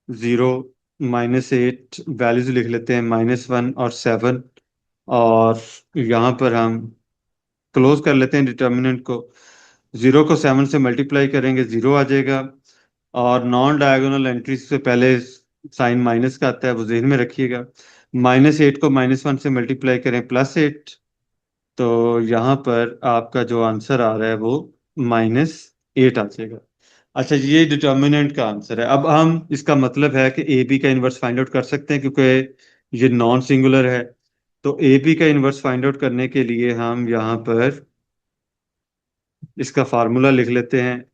0, -8, वैल्यूज लिख लेते हैं -1 और 7, और यहाँ पर हम क्लोज कर लेते हैं डिटर्मिनेंट को। 0 को 7 से मल्टीप्लाई करेंगे 0 आ जाएगा, और नॉन डायगोनल एंट्री से पहले साइन माइनस का आता है, वो जहन में रखिएगा। -8 को -1 से मल्टीप्लाई करें +8, तो यहाँ पर आपका जो आंसर आ रहा है वो -8 आ जाएगा। अच्छा, ये डिटर्मिनेंट का आंसर है। अब हम इसका मतलब है कि ए बी का इन्वर्स फाइंड आउट कर सकते हैं क्योंकि ये नॉन सिंगुलर है। तो ए बी का इन्वर्स फाइंड आउट करने के लिए हम यहाँ पर इसका फार्मूला लिख लेते हैं।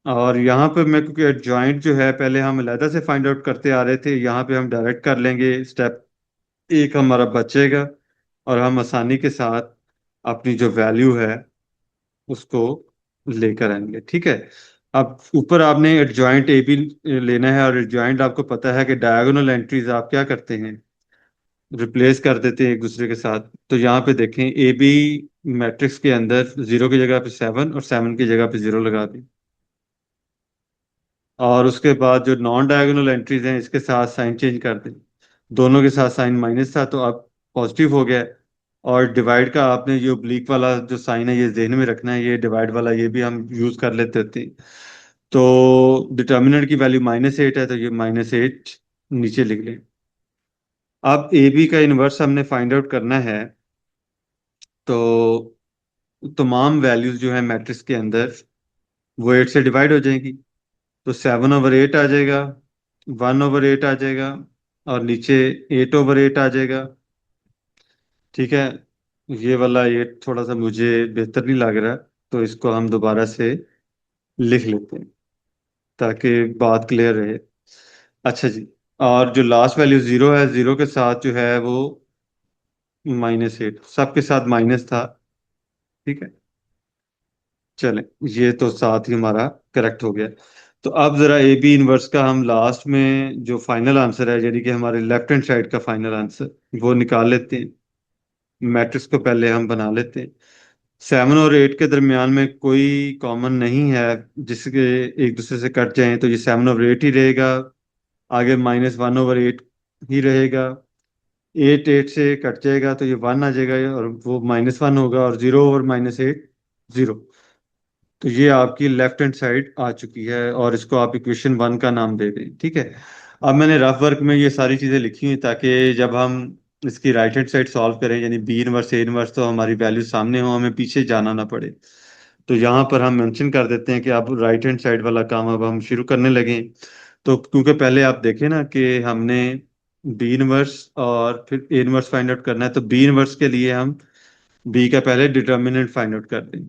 और यहाँ पे मैं क्योंकि एडजॉइंट जो है पहले हम अलहदा से फाइंड आउट करते आ रहे थे, यहाँ पे हम डायरेक्ट कर लेंगे। स्टेप एक हमारा बचेगा और हम आसानी के साथ अपनी जो वैल्यू है उसको लेकर आएंगे। ठीक है, अब ऊपर आपने एडजॉइंट ए बी लेना है, और एडजॉइंट आपको पता है कि डायगोनल एंट्रीज आप क्या करते हैं, रिप्लेस कर देते हैं एक दूसरे के साथ। तो यहाँ पे देखें, ए बी मैट्रिक्स के अंदर 0 की जगह पे 7 और 7 की जगह पे 0 लगा दें, और उसके बाद जो नॉन डायगोनल एंट्रीज हैं इसके साथ साइन चेंज कर दें। दोनों के साथ साइन माइनस था तो अब पॉजिटिव हो गया। और डिवाइड का आपने ये ओब्लिक वाला जो साइन है ये जहन में रखना है, ये डिवाइड वाला ये भी हम यूज कर लेते होते हैं। तो डिटर्मिनेंट की वैल्यू -8 है तो ये -8 नीचे लिख लें। अब ए बी का इन्वर्स हमने फाइंड आउट करना है, तो तमाम वैल्यूज जो है मैट्रिक्स के अंदर वो 8 से डिवाइड हो जाएंगी। तो 7/8 आ जाएगा, 1/8 आ जाएगा, और नीचे 8/8 आ जाएगा। ठीक है, ये वाला ये थोड़ा सा मुझे बेहतर नहीं लग रहा, तो इसको हम दोबारा से लिख लेते हैं ताकि बात क्लियर रहे। अच्छा जी, और जो लास्ट वैल्यू 0 है, 0 के साथ जो है वो -8, सबके साथ माइनस था। ठीक है, चलें, ये तो साथ ही हमारा करेक्ट हो गया। तो अब जरा ए बी इनवर्स का हम लास्ट में जो फाइनल आंसर है, यानी कि हमारे लेफ्ट हैंड साइड का फाइनल आंसर, वो निकाल लेते हैं। मैट्रिक्स को पहले हम बना लेते हैं। 7 और 8 के दरमियान में कोई कॉमन नहीं है जिसके एक दूसरे से कट जाएं, तो ये 7/8 ही रहेगा। आगे -1/8 ही रहेगा। 8 8 से कट जाएगा तो ये 1 आ जाएगा, और वो -1 होगा, और 0/-8 0। तो ये आपकी लेफ्ट हैंड साइड आ चुकी है, और इसको आप इक्वेशन 1 का नाम दे दें। ठीक है, अब मैंने रफ वर्क में ये सारी चीज़ें लिखी हुई ताकि जब हम इसकी राइट हैंड साइड सॉल्व करें, यानी बी इनवर्स ए इनवर्स, तो हमारी वैल्यू सामने हो, हमें पीछे जाना ना पड़े। तो यहाँ पर हम मेंशन कर देते हैं कि अब राइट हैंड साइड वाला काम अब हम शुरू करने लगे। तो क्योंकि पहले आप देखें ना कि हमने बी इनवर्स और फिर ए इनवर्स फाइंड आउट करना है, तो बी इनवर्स के लिए हम बी का पहले डिटर्मिनेंट फाइंड आउट कर दें।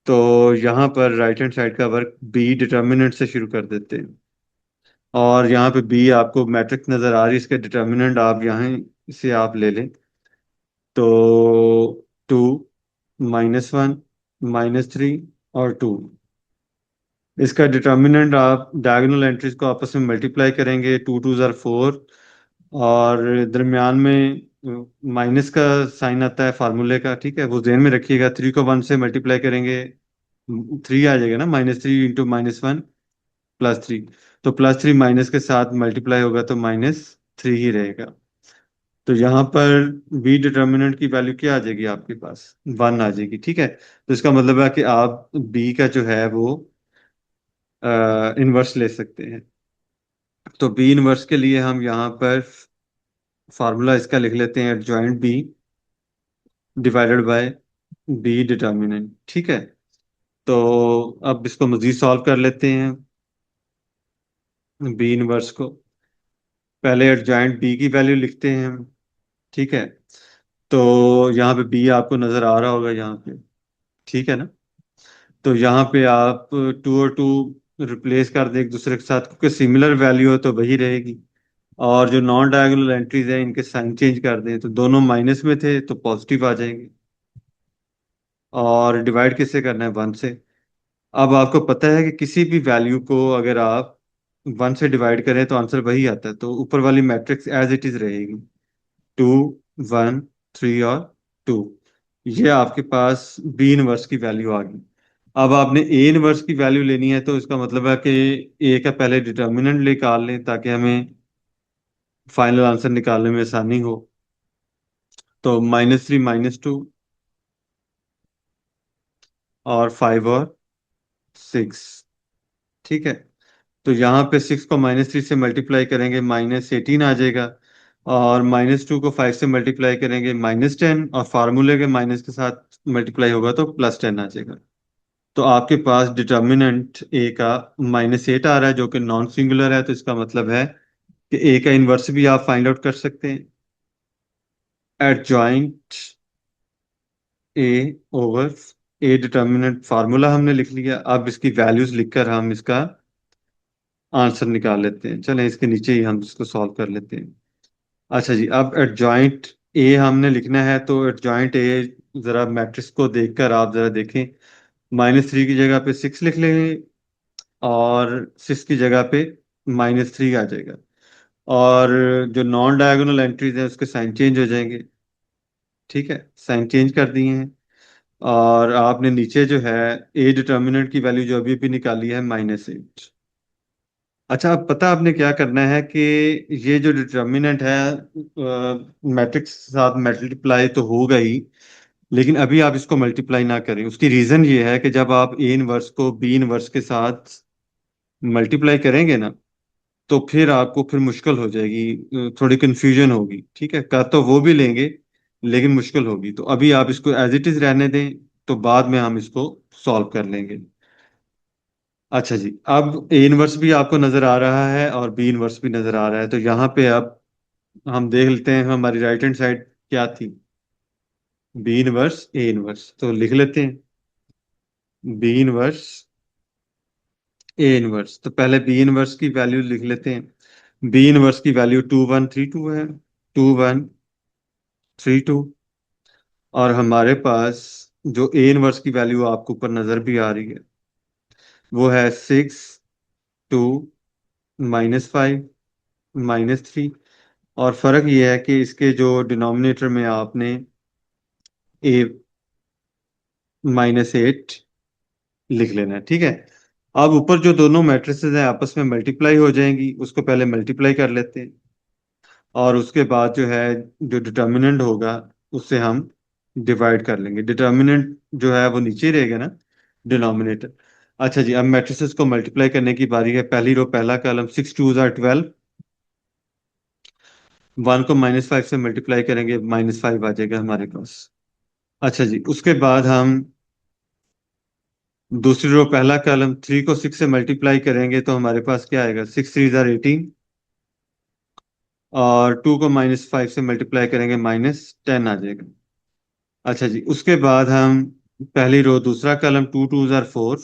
तो यहाँ पर राइट हैंड साइड का वर्क बी डिटर्मिनेंट से शुरू कर देते हैं। और यहाँ पे बी आपको मैट्रिक्स नजर आ रही है, इसके डिटर्मिनेंट आप यहाँ से आप ले लें। तो 2, -1, -3 और 2, इसका डिटर्मिनेंट आप डायगोनल एंट्रीज को आपस में मल्टीप्लाई करेंगे। 2 2 ज़ार 4, और दरमियान में माइनस का साइन आता है फार्मूले का, ठीक है, वो ध्यान में रखिएगा। 3 को 1 से मल्टीप्लाई करेंगे, 3 आ जाएगा ना, -3 × -1 +3। तो +3 माइनस के साथ मल्टीप्लाई होगा तो -3 ही रहेगा। तो यहाँ पर बी डिटर्मिनेंट की वैल्यू क्या आ जाएगी आपके पास? 1 आ जाएगी। ठीक है, तो इसका मतलब है कि आप बी का जो है वो इन्वर्स ले सकते हैं। तो बी इनवर्स के लिए हम यहाँ पर फार्मूला इसका लिख लेते हैं, adjoint B divided by B determinant. ठीक है, तो अब इसको मजीद सॉल्व कर लेते हैं, बी इनवर्स को। पहले एडजॉइंट बी की वैल्यू लिखते हैं हम। ठीक है, तो यहाँ पे बी आपको नजर आ रहा होगा यहाँ पे, ठीक है ना। तो यहाँ पे आप 2 और 2 रिप्लेस कर दें एक दूसरे के साथ, क्योंकि सिमिलर वैल्यू है तो वही रहेगी। और जो नॉन डायगोनल एंट्रीज है इनके साइन चेंज कर दें, तो दोनों माइनस में थे तो पॉजिटिव आ जाएंगे। और डिवाइड किससे करना है? 1 से। अब आपको पता है कि किसी भी वैल्यू को अगर आप 1 से डिवाइड करें तो आंसर वही आता है, तो ऊपर वाली मैट्रिक्स एज इट इज रहेगी। 2 1 3 और 2, ये आपके पास बी इनवर्स की वैल्यू आ गई। अब आपने ए इनवर्स की वैल्यू लेनी है, तो इसका मतलब है कि ए का पहले डिटर्मिनेंट निकाल लें ताकि हमें फाइनल आंसर निकालने में आसानी हो। तो -3 -2 और 5 और 6। ठीक है, तो यहाँ पे 6 को -3 से मल्टीप्लाई करेंगे, -18 आ जाएगा। और -2 को 5 से मल्टीप्लाई करेंगे, -10, और फार्मूले के माइनस के साथ मल्टीप्लाई होगा तो +10 आ जाएगा। तो आपके पास डिटर्मिनेंट ए का -8 आ रहा है, जो कि नॉन सिंगुलर है, तो इसका मतलब है कि ए का इन्वर्स भी आप फाइंड आउट कर सकते हैं। Adjoint A over A determinant formula हमने लिख लिया। अब इसकी वैल्यूज लिखकर हम इसका आंसर निकाल लेते हैं। चलें, इसके नीचे ही हम इसको सॉल्व कर लेते हैं। अच्छा जी, अब एडजॉइंट ए हमने लिखना है, तो एडजॉइंट ए जरा मैट्रिक्स को देखकर आप जरा देखें। -3 की जगह पे 6 लिख लेंगे, और 6 की जगह पे -3 आ जाएगा। और जो नॉन डायगोनल एंट्रीज हैं उसके साइन चेंज हो जाएंगे। ठीक है, साइन चेंज कर दिए हैं। और आपने नीचे जो है ए डिटर्मिनेंट की वैल्यू जो अभी अभी निकाली है, -8। अच्छा, अब पता आपने क्या करना है कि ये जो डिटर्मिनेंट है मैट्रिक्स के साथ मल्टीप्लाई तो होगा ही, लेकिन अभी आप इसको मल्टीप्लाई ना करें। उसकी रीजन ये है कि जब आप ए इनवर्स को बी इनवर्स के साथ मल्टीप्लाई करेंगे ना, तो फिर आपको फिर मुश्किल हो जाएगी, थोड़ी कंफ्यूजन होगी। ठीक है, कर तो वो भी लेंगे लेकिन मुश्किल होगी, तो अभी आप इसको एज इट इज रहने दें, तो बाद में हम इसको सॉल्व कर लेंगे। अच्छा जी, अब ए इनवर्स भी आपको नजर आ रहा है और बी इनवर्स भी नजर आ रहा है, तो यहाँ पे अब हम देख लेते हैं हमारी राइट हैंड साइड क्या थी। बी इनवर्स ए इनवर्स, तो लिख लेते हैं बी इनवर्स ए इनवर्स। तो पहले बी इनवर्स की वैल्यू लिख लेते हैं। बी इनवर्स की वैल्यू 2 1 3 2 है। 2 1 3 2। और हमारे पास जो ए इनवर्स की वैल्यू आपको ऊपर नजर भी आ रही है, वो है 6, 2, -5, -3। और फर्क ये है कि इसके जो डिनोमिनेटर में आपने ए -8 लिख लेना है, ठीक है। अब ऊपर जो दोनों मैट्रिसेस हैं आपस में मल्टीप्लाई हो जाएंगी, उसको पहले मल्टीप्लाई कर लेते हैं। और उसके बाद जो है, जो डिटर्मिनेंट होगा उससे हम डिवाइड कर लेंगे। डिटर्मिनेंट जो है वो नीचे ही रहेगा ना, डिनोमिनेटर। अच्छा जी, अब मैट्रिसेस को मल्टीप्लाई करने की बारी है। पहली रो पहला कॉलम, 6 2 12। 1 को -5 से मल्टीप्लाई करेंगे, -5 आ जाएगा हमारे पास। अच्छा जी, उसके बाद हम दूसरी रो पहला कॉलम, 3 को 6 से मल्टीप्लाई करेंगे तो हमारे पास क्या आएगा, 6 3 18। और 2 को -5 से मल्टीप्लाई करेंगे, -10 आ जाएगा। अच्छा जी, उसके बाद हम पहली रो दूसरा कॉलम, 2 2 4।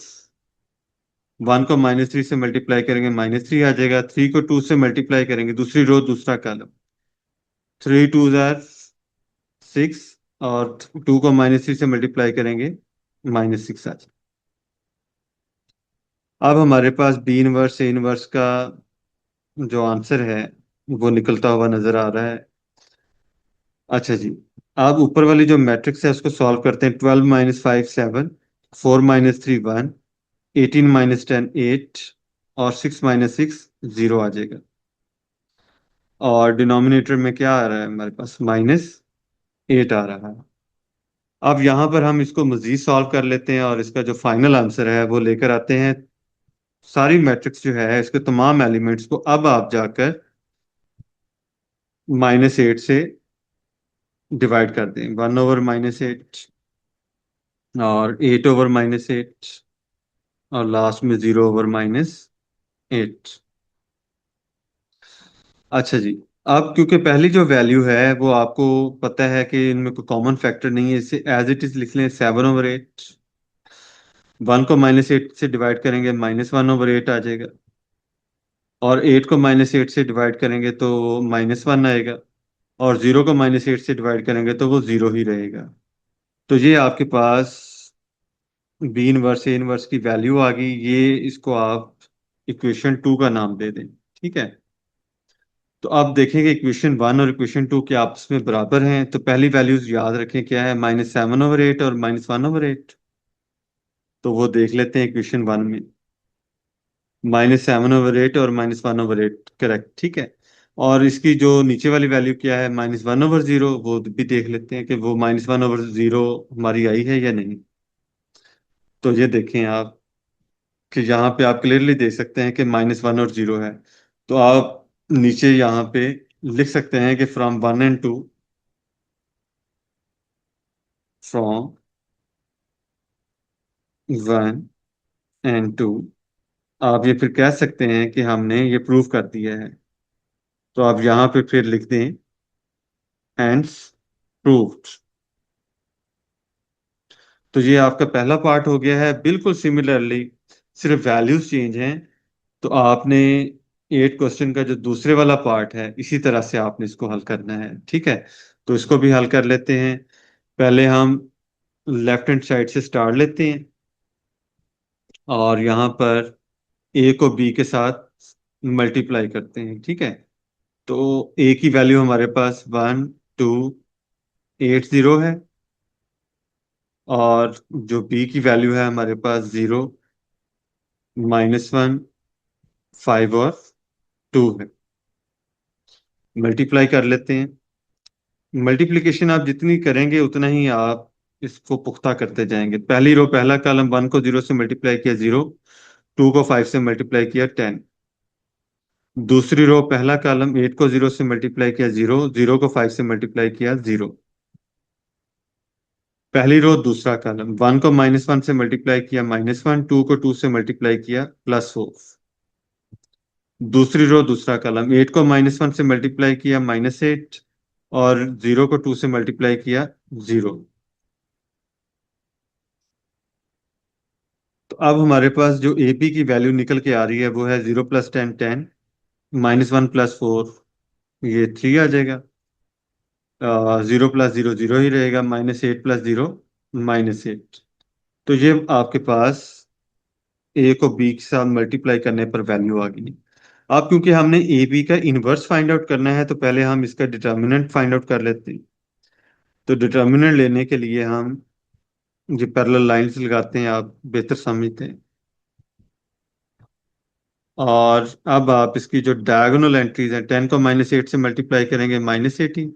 1 को -3 से मल्टीप्लाई करेंगे, -3 आ जाएगा। 3 को 2 से मल्टीप्लाई करेंगे, दूसरी रो दूसरा कॉलम, 3 2 6। और 2 को -3 से मल्टीप्लाई करेंगे, -6 आ जाएगा। अब हमारे पास बी इनवर्स ए इनवर्स का जो आंसर है वो निकलता हुआ नजर आ रहा है। अच्छा जी, अब ऊपर वाली जो मैट्रिक्स है उसको सॉल्व करते हैं। 12 - 5 7, 4 - 3 1, 18 - 10 8, और 6 - 6 0 आ जाएगा। और डिनोमिनेटर में क्या आ रहा है हमारे पास, -8 आ रहा है। अब यहाँ पर हम इसको मजीद सॉल्व कर लेते हैं और इसका जो फाइनल आंसर है वो लेकर आते हैं। सारी मैट्रिक्स जो है इसके तमाम एलिमेंट्स को अब आप जाकर -8 से डिवाइड कर दें। 1/-8, और 8/-8, और लास्ट में 0/-8। अच्छा जी, अब क्योंकि पहली जो वैल्यू है वो आपको पता है कि इनमें कोई कॉमन फैक्टर नहीं है, इसे एज इट इज लिख लें, 7/8। 1 को -8 से डिवाइड करेंगे, -1/8 आ जाएगा। और 8 को -8 से डिवाइड करेंगे तो -1 आएगा। और 0 को -8 से डिवाइड करेंगे तो वो 0 ही रहेगा। तो ये आपके पास बी इनवर्स ए इनवर्स की वैल्यू आ गई। ये इसको आप इक्वेशन 2 का नाम दे दें, ठीक है। तो आप देखेंगे इक्वेशन 1 और इक्वेशन 2 के आपस में बराबर हैं। तो पहली वैल्यूज याद रखें, क्या है, -7/8 और -1/8। तो वो देख लेते हैं इक्वेशन 1 में, -7/8 और -1/8, करेक्ट, ठीक है। और इसकी जो नीचे वाली वैल्यू क्या है, -1/0, वो भी देख लेते हैं कि वो -1/0 हमारी आई है या नहीं। तो ये देखें आप कि यहाँ पे आप क्लियरली देख सकते हैं कि -1 और 0 है। तो आप नीचे यहाँ पे लिख सकते हैं कि फ्रॉम 1 and 2, फ्रॉम 1 and 2, आप ये फिर कह सकते हैं कि हमने ये प्रूव कर दिया है। तो आप यहाँ पे फिर लिख दें, हैंस प्रूव्ड। तो ये आपका पहला पार्ट हो गया है। बिल्कुल सिमिलरली, सिर्फ वैल्यूज चेंज हैं। तो आपने 8 क्वेश्चन का जो दूसरे वाला पार्ट है, इसी तरह से आपने इसको हल करना है, ठीक है। तो इसको भी हल कर लेते हैं। पहले हम लेफ्ट हैंड साइड से स्टार्ट लेते हैं, और यहाँ पर ए को बी के साथ मल्टीप्लाई करते हैं, ठीक है। तो ए की वैल्यू हमारे पास 1280 है, और जो बी की वैल्यू है हमारे पास 0, -1, 5 और 2 है। मल्टीप्लाई कर लेते हैं। मल्टीप्लिकेशन आप जितनी करेंगे उतना ही आप इसको पुख्ता करते जाएंगे। पहली रो पहला कॉलम, 1 को 0 से मल्टीप्लाई किया, 0। 2 को 5 से मल्टीप्लाई किया, 10। दूसरी रो पहला कॉलम, 8 को 0 से मल्टीप्लाई किया, 0। 0 को 5 से मल्टीप्लाई किया, 0। पहली रो दूसरा कॉलम, 1 को -1 से मल्टीप्लाई किया, -1। 2 को 2 से मल्टीप्लाई किया, +4। दूसरी रो दूसरा कॉलम, 8 को -1 से मल्टीप्लाई किया, -8। और 0 को 2 से मल्टीप्लाई किया, 0। तो अब हमारे पास जो ए पी की वैल्यू निकल के आ रही है वो है 0 + 10 10, -1 + 4 ये 3 आ जाएगा। 0 + 0 0 ही रहेगा, -8 + 0 -8। तो ये आपके पास ए को बी के साथ मल्टीप्लाई करने पर वैल्यू आ गई। अब क्योंकि हमने ए बी का इनवर्स फाइंड आउट करना है तो पहले हम इसका डिटर्मिनेंट फाइंड आउट कर लेते हैं। तो डिटर्मिनेंट लेने के लिए हम जो पैरेलल लाइंस लगाते हैं आप बेहतर समझते हैं। और अब आप इसकी जो डायगोनल एंट्रीज हैं 10 को -8 से मल्टीप्लाई करेंगे -18।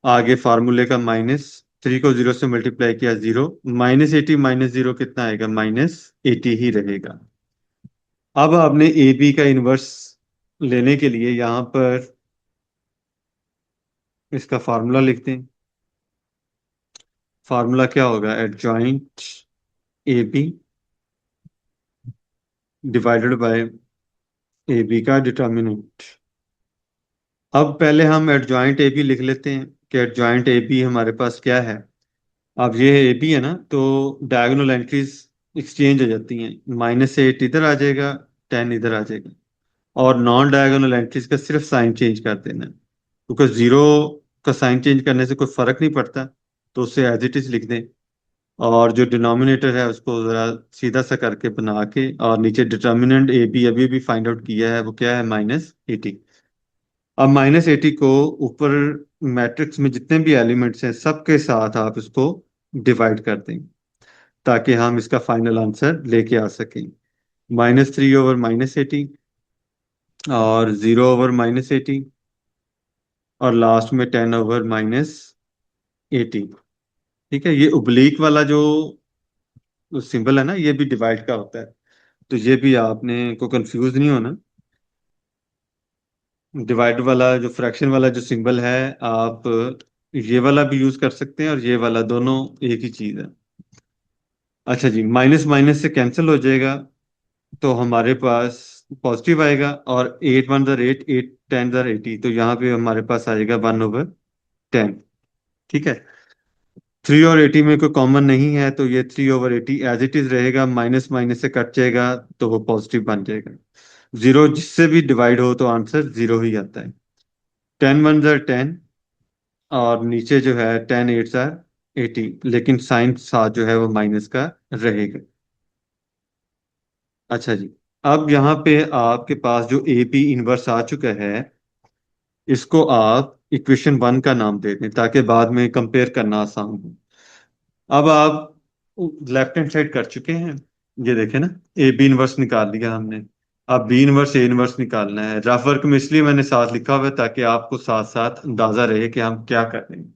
आगे फार्मूले का -3 को 0 से मल्टीप्लाई किया 0। -80 -0 कितना आएगा? -80 ही रहेगा। अब आपने ए बी का इनवर्स लेने के लिए यहाँ पर इसका फार्मूला लिखते हैं। फार्मूला क्या होगा? Adjoint A B divided by A B का डिटर्मिनेंट। अब पहले हम एडजॉइंट ए बी लिख लेते हैं कि एडजॉइंट ए बी हमारे पास क्या है। अब ये ए बी है ना, तो डायगोनल एंट्रीज एक्सचेंज हो जाती हैं। -8 इधर आ जाएगा, 10 इधर आ जाएगा। और नॉन डायगोनल एंट्रीज का सिर्फ साइन चेंज कर देना है, क्योंकि जीरो का साइन चेंज करने से कोई फर्क नहीं पड़ता। तो उसे एज इट इज लिख दें। और जो डिनोमिनेटर है उसको जरा सीधा सा करके बना के, और नीचे डिटर्मिनेंट ए बी अभी भी फाइंड आउट किया है, वो क्या है? -80। अब -80 को ऊपर मैट्रिक्स में जितने भी एलिमेंट्स हैं सबके साथ आप इसको डिवाइड कर दें, ताकि हम इसका फाइनल आंसर लेके आ सकें। -3/-80, और 0/-80, और लास्ट में 10/-80। ठीक है, ये उब्लीक वाला जो सिंबल है ना, ये भी डिवाइड का होता है। तो ये भी आपने को कंफ्यूज नहीं होना। डिवाइड वाला जो फ्रैक्शन वाला जो सिंबल है, आप ये वाला भी यूज कर सकते हैं और ये वाला, दोनों एक ही चीज है। अच्छा जी, माइनस माइनस से कैंसिल हो जाएगा, तो हमारे पास पॉजिटिव आएगा। और 8 1 8, 8 10 80, तो यहाँ पे हमारे पास आएगा 1/10। ठीक है। 3 और 80 में कोई कॉमन नहीं है, तो ये 3/80 एज इट इज रहेगा। माइनस माइनस से कट जाएगा, तो वो पॉजिटिव बन जाएगा। जीरो जिससे भी डिवाइड हो तो आंसर जीरो ही आता है। 10 1 10, और नीचे जो है 10 8 80, लेकिन साइन साथ जो है वो माइनस का रहेगा। अच्छा जी, अब यहाँ पे आपके पास जो ए पी इनवर्स आ चुका है, इसको आप इक्वेशन 1 का नाम दे दें, ताकि बाद में कंपेयर करना आसान हो। अब आप लेफ्ट हैंड साइड कर चुके हैं, ये देखें ना, ए बी इनवर्स निकाल लिया हमने। अब बी इनवर्स ए इनवर्स निकालना है। रफ वर्क में इसलिए मैंने साथ लिखा हुआ है ताकि आपको साथ साथ अंदाजा रहे कि हम क्या कर रहे हैं।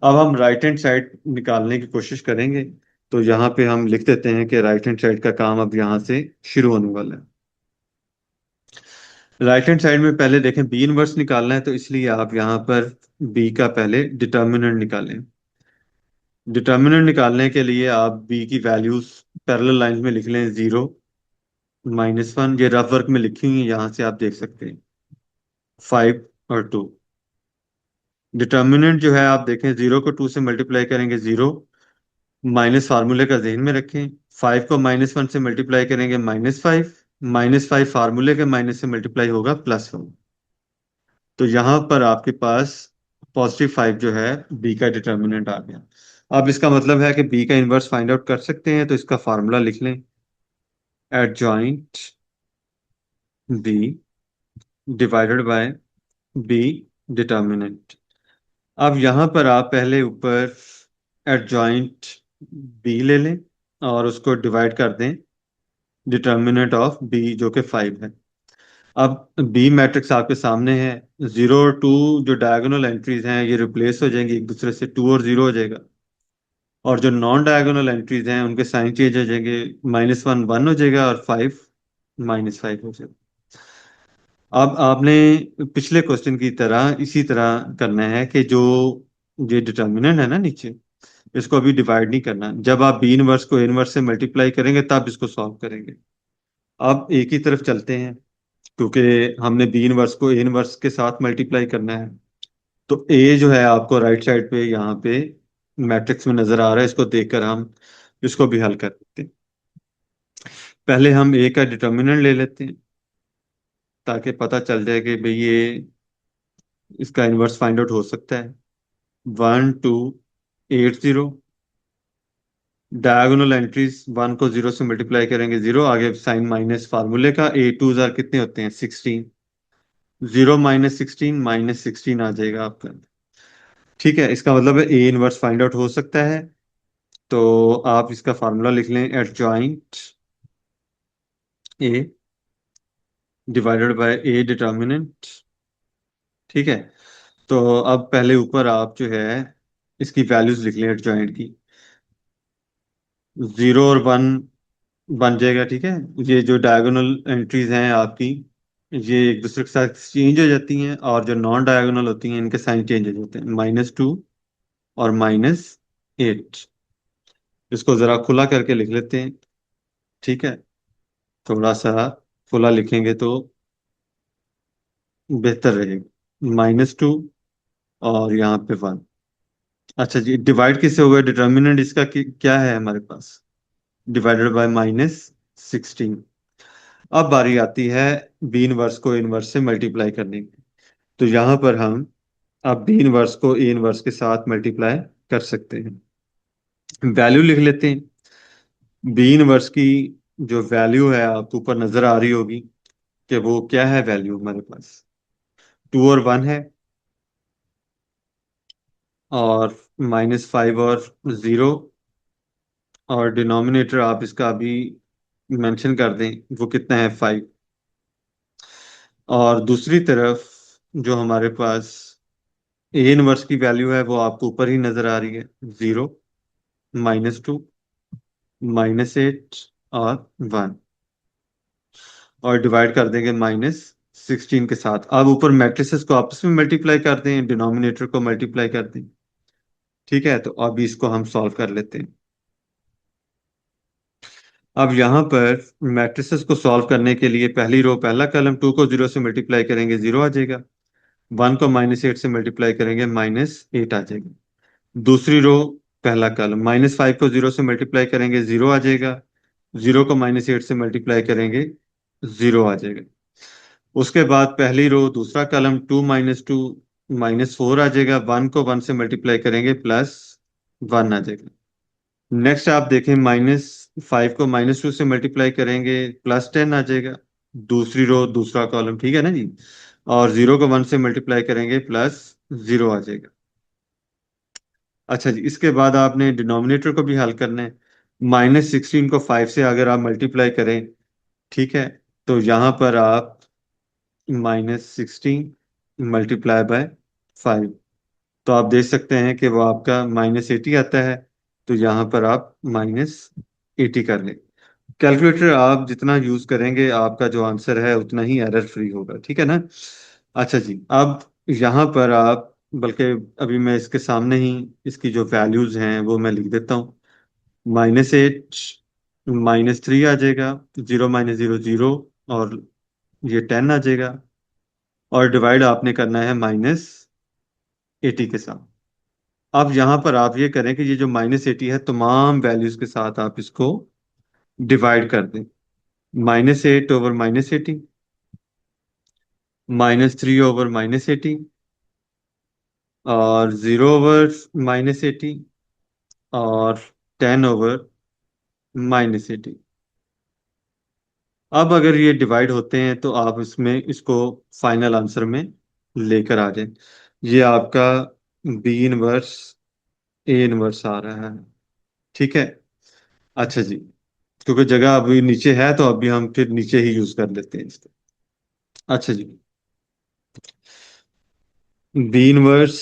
अब हम राइट हैंड साइड निकालने की कोशिश करेंगे। तो यहाँ पे हम लिख देते हैं कि राइट हैंड साइड का काम अब यहाँ से शुरू होने वाला है। राइट हैंड साइड में पहले देखें, बी इनवर्स निकालना है, तो इसलिए आप यहाँ पर बी का पहले डिटर्मिनेंट निकालें। डिटर्मिनेंट निकालने के लिए आप बी की वैल्यूज पैरेलल लाइंस में लिख लें। 0 -1, ये रफ वर्क में लिखी हुई है, यहाँ से आप देख सकते हैं। 5 और 2। डिटर्मिनेंट जो है आप देखें, 0 को 2 से मल्टीप्लाई करेंगे 0, माइनस फार्मूले का जहन में रखें। 5 को -1 से मल्टीप्लाई करेंगे -5, -5 फार्मूले के माइनस से मल्टीप्लाई होगा +1। तो यहाँ पर आपके पास +5 जो है बी का डिटर्मिनेंट आ गया। अब इसका मतलब है कि बी का इनवर्स फाइंड आउट कर सकते हैं, तो इसका फार्मूला लिख लें। Adjoint B divided by B determinant. अब यहाँ पर आप पहले ऊपर एडजॉइंट बी ले लें और उसको डिवाइड कर दें डिटर्मिनेंट ऑफ बी, जो कि 5 है। अब बी मैट्रिक्स आपके सामने है। 0 और 2 जो डायगोनल एंट्रीज हैं ये रिप्लेस हो जाएंगी एक दूसरे से, 2 और 0 हो जाएगा। और जो नॉन डायगोनल एंट्रीज हैं उनके साइन चेंज हो जाएंगे। -1 1 हो जाएगा, और 5 -5 हो जाएगा। अब आपने पिछले क्वेश्चन की तरह इसी तरह करना है कि जो ये डिटर्मिनेंट है ना नीचे, इसको अभी डिवाइड नहीं करना। जब आप बी इनवर्स को ए इनवर्स से मल्टीप्लाई करेंगे तब इसको सॉल्व करेंगे। अब एक ही तरफ चलते हैं, क्योंकि हमने बी इनवर्स को ए इनवर्स के साथ मल्टीप्लाई करना है। तो ए जो है आपको राइट साइड पे यहाँ पे मैट्रिक्स में नजर आ रहा है, इसको देखकर हम इसको भी हल कर सकते हैं। पहले हम ए का डिटर्मिनेंट ले लेते हैं, ताकि पता चल जाए कि भाई ये इसका इनवर्स फाइंड आउट हो सकता है। 1 2 8 0, डायगोनल एंट्रीज 1 को 0 से मल्टीप्लाई करेंगे 0, आगे साइन माइनस फार्मूले का, ए टू जार कितने होते हैं 16, 0 माइनस 16 माइनस 16 आ जाएगा आपका। ठीक है, इसका मतलब है ए इनवर्स फाइंड आउट हो सकता है। तो आप इसका फार्मूला लिख लें, eight joint A divided by A determinant. ठीक है, तो अब पहले ऊपर आप जो है इसकी वैल्यूज लिख लें एट जॉइंट की। 0 और 1 बन जाएगा। ठीक है, ये जो डायगोनल एंट्रीज हैं आपकी, ये एक दूसरे के साथ चेंज हो जाती हैं, और जो नॉन डायगोनल होती हैं इनके साइन चेंज हो जाते हैं, -2 और -8। इसको जरा खुला करके लिख लेते हैं। ठीक है, थोड़ा सा खुला लिखेंगे तो बेहतर रहेगा। -2 और यहाँ पे 1। अच्छा जी, डिवाइड किससे होगा, डिटर्मिनेंट इसका क्या है हमारे पास, डिवाइडेड बाय -16। अब बारी आती है बी इनवर्स को इनवर्स से मल्टीप्लाई करने की। तो यहाँ पर हम अब बी इनवर्स को ए इनवर्स के साथ मल्टीप्लाई कर सकते हैं। वैल्यू लिख लेते हैं। बी इनवर्स की जो वैल्यू है आपको ऊपर नजर आ रही होगी कि वो क्या है, वैल्यू हमारे पास 2 और 1 है, और -5 और 0, और डिनोमिनेटर आप इसका अभी मेंशन कर दें, वो कितना है 5। और दूसरी तरफ जो हमारे पास ए इनवर्स की वैल्यू है वो आपको ऊपर ही नजर आ रही है, 0, -2, -8 और 1, और डिवाइड कर देंगे -16 के साथ। अब ऊपर मैट्रिसेस को आपस में मल्टीप्लाई कर दें, डिनोमिनेटर को मल्टीप्लाई कर दें। ठीक है, तो अभी इसको हम सॉल्व कर लेते हैं। अब यहाँ पर मैट्रिसेस को सॉल्व करने के लिए पहली रो पहला कॉलम, 2 को 0 से मल्टीप्लाई करेंगे 0 आ जाएगा, 1 को -8 से मल्टीप्लाई करेंगे -8 आ जाएगा। दूसरी रो पहला कॉलम, -5 को 0 से मल्टीप्लाई करेंगे 0 आ जाएगा, 0 को -8 से मल्टीप्लाई करेंगे 0 आ जाएगा। उसके बाद पहली रो दूसरा कॉलम, 2 -4 आ जाएगा, 1 को 1 से मल्टीप्लाई करेंगे +1 आ जाएगा। नेक्स्ट आप देखें, -5 को -2 से मल्टीप्लाई करेंगे +10 आ जाएगा, दूसरी रो दूसरा कॉलम। ठीक है ना जी, और 0 को 1 से मल्टीप्लाई करेंगे +0 आ जाएगा। अच्छा जी, इसके बाद आपने डिनोमिनेटर को भी हल करना है। -16 को 5 से अगर आप मल्टीप्लाई करें, ठीक है, तो यहाँ पर आप -16 मल्टीप्लाई बाय 5, तो आप देख सकते हैं कि वो आपका -80 आता है। तो यहाँ पर आप -80 कर लें। कैलकुलेटर आप जितना यूज करेंगे आपका जो आंसर है उतना ही एरर फ्री होगा। ठीक है ना। अच्छा जी, अब यहाँ पर आप, बल्कि अभी मैं इसके सामने ही इसकी जो वैल्यूज हैं वो मैं लिख देता हूँ। -8 -3 आ जाएगा, 0 -0 0, और ये 10 आ जाएगा, और डिवाइड आपने करना है -80 के साथ। अब यहाँ पर आप ये करें कि ये जो -80 है तमाम वैल्यूज के साथ आप इसको डिवाइड कर दें। -8 ओवर -80, -3 ओवर -80, और 0 ओवर -80, और 10 ओवर -80। अब अगर ये डिवाइड होते हैं तो आप इसमें इसको फाइनल आंसर में लेकर आ जाएं। ये आपका बी इनवर्स ए इनवर्स आ रहा है। ठीक है। अच्छा जी, क्योंकि जगह अभी नीचे है तो अभी हम फिर नीचे ही यूज कर लेते हैं इसको। अच्छा जी, बी इनवर्स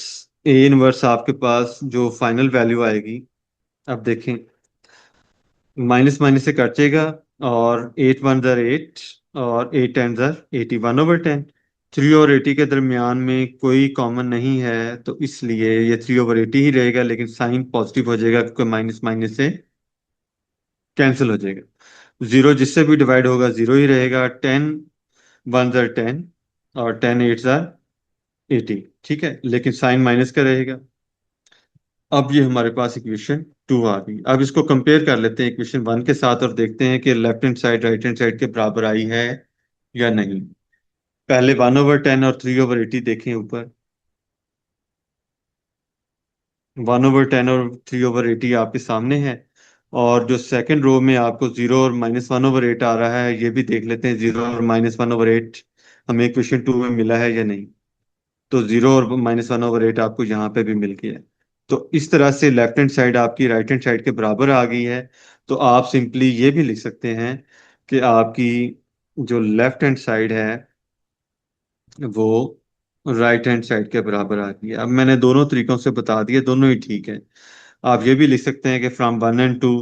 ए इनवर्स आपके पास जो फाइनल वैल्यू आएगी, अब देखें, माइनस माइनस से कटेगा, और 8 1 ज़र 8, और 8 10 ज़र 81/10। 3 और 80 के दरमियान में कोई कॉमन नहीं है, तो इसलिए ये 3/80 ही रहेगा, लेकिन साइन पॉजिटिव हो जाएगा क्योंकि माइनस माइनस से कैंसिल हो जाएगा। 0 जिससे भी डिवाइड होगा 0 ही रहेगा। 10 1 ज़र 10, और 10 8 ज़र 80। ठीक है, लेकिन साइन माइनस का रहेगा। अब ये हमारे पास इक्वेशन 2 आ गई। अब इसको कंपेयर कर लेते हैं इक्वेशन 1 के साथ, और देखते हैं कि left hand side right hand side के बराबर आई है या नहीं। पहले 1/10 और 3/80 देखें ऊपर। 1/10 और 3/80 आपके सामने है। और जो सेकंड रो में आपको 0 और -1/8 आ रहा है, ये भी देख लेते हैं 0 और -1/8 हमें क्वेश्चन 2 में मिला है या नहीं। तो 0 और -1/8 आपको यहाँ पे भी मिल गया है। तो इस तरह से लेफ्ट हैंड साइड आपकी राइट हैंड साइड के बराबर आ गई है। तो आप सिंपली ये भी लिख सकते हैं कि आपकी जो लेफ्ट हैंड साइड है वो राइट हैंड साइड के बराबर आ गई है। अब मैंने दोनों तरीकों से बता दिया, दोनों ही ठीक है। आप ये भी लिख सकते हैं कि फ्रॉम 1 and 2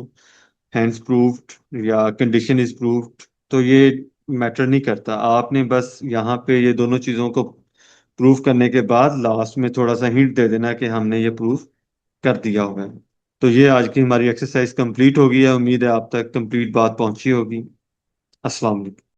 हैंड्स प्रूव्ड या कंडीशन इज प्रूव्ड। तो ये मैटर नहीं करता, आपने बस यहाँ पे ये दोनों चीज़ों को प्रूव करने के बाद लास्ट में थोड़ा सा हिंट दे देना कि हमने ये प्रूव कर दिया हुआ है। तो ये आज की हमारी एक्सरसाइज कंप्लीट होगी है। उम्मीद है आप तक कंप्लीट बात पहुंची होगी। अस्सलाम वालेकुम।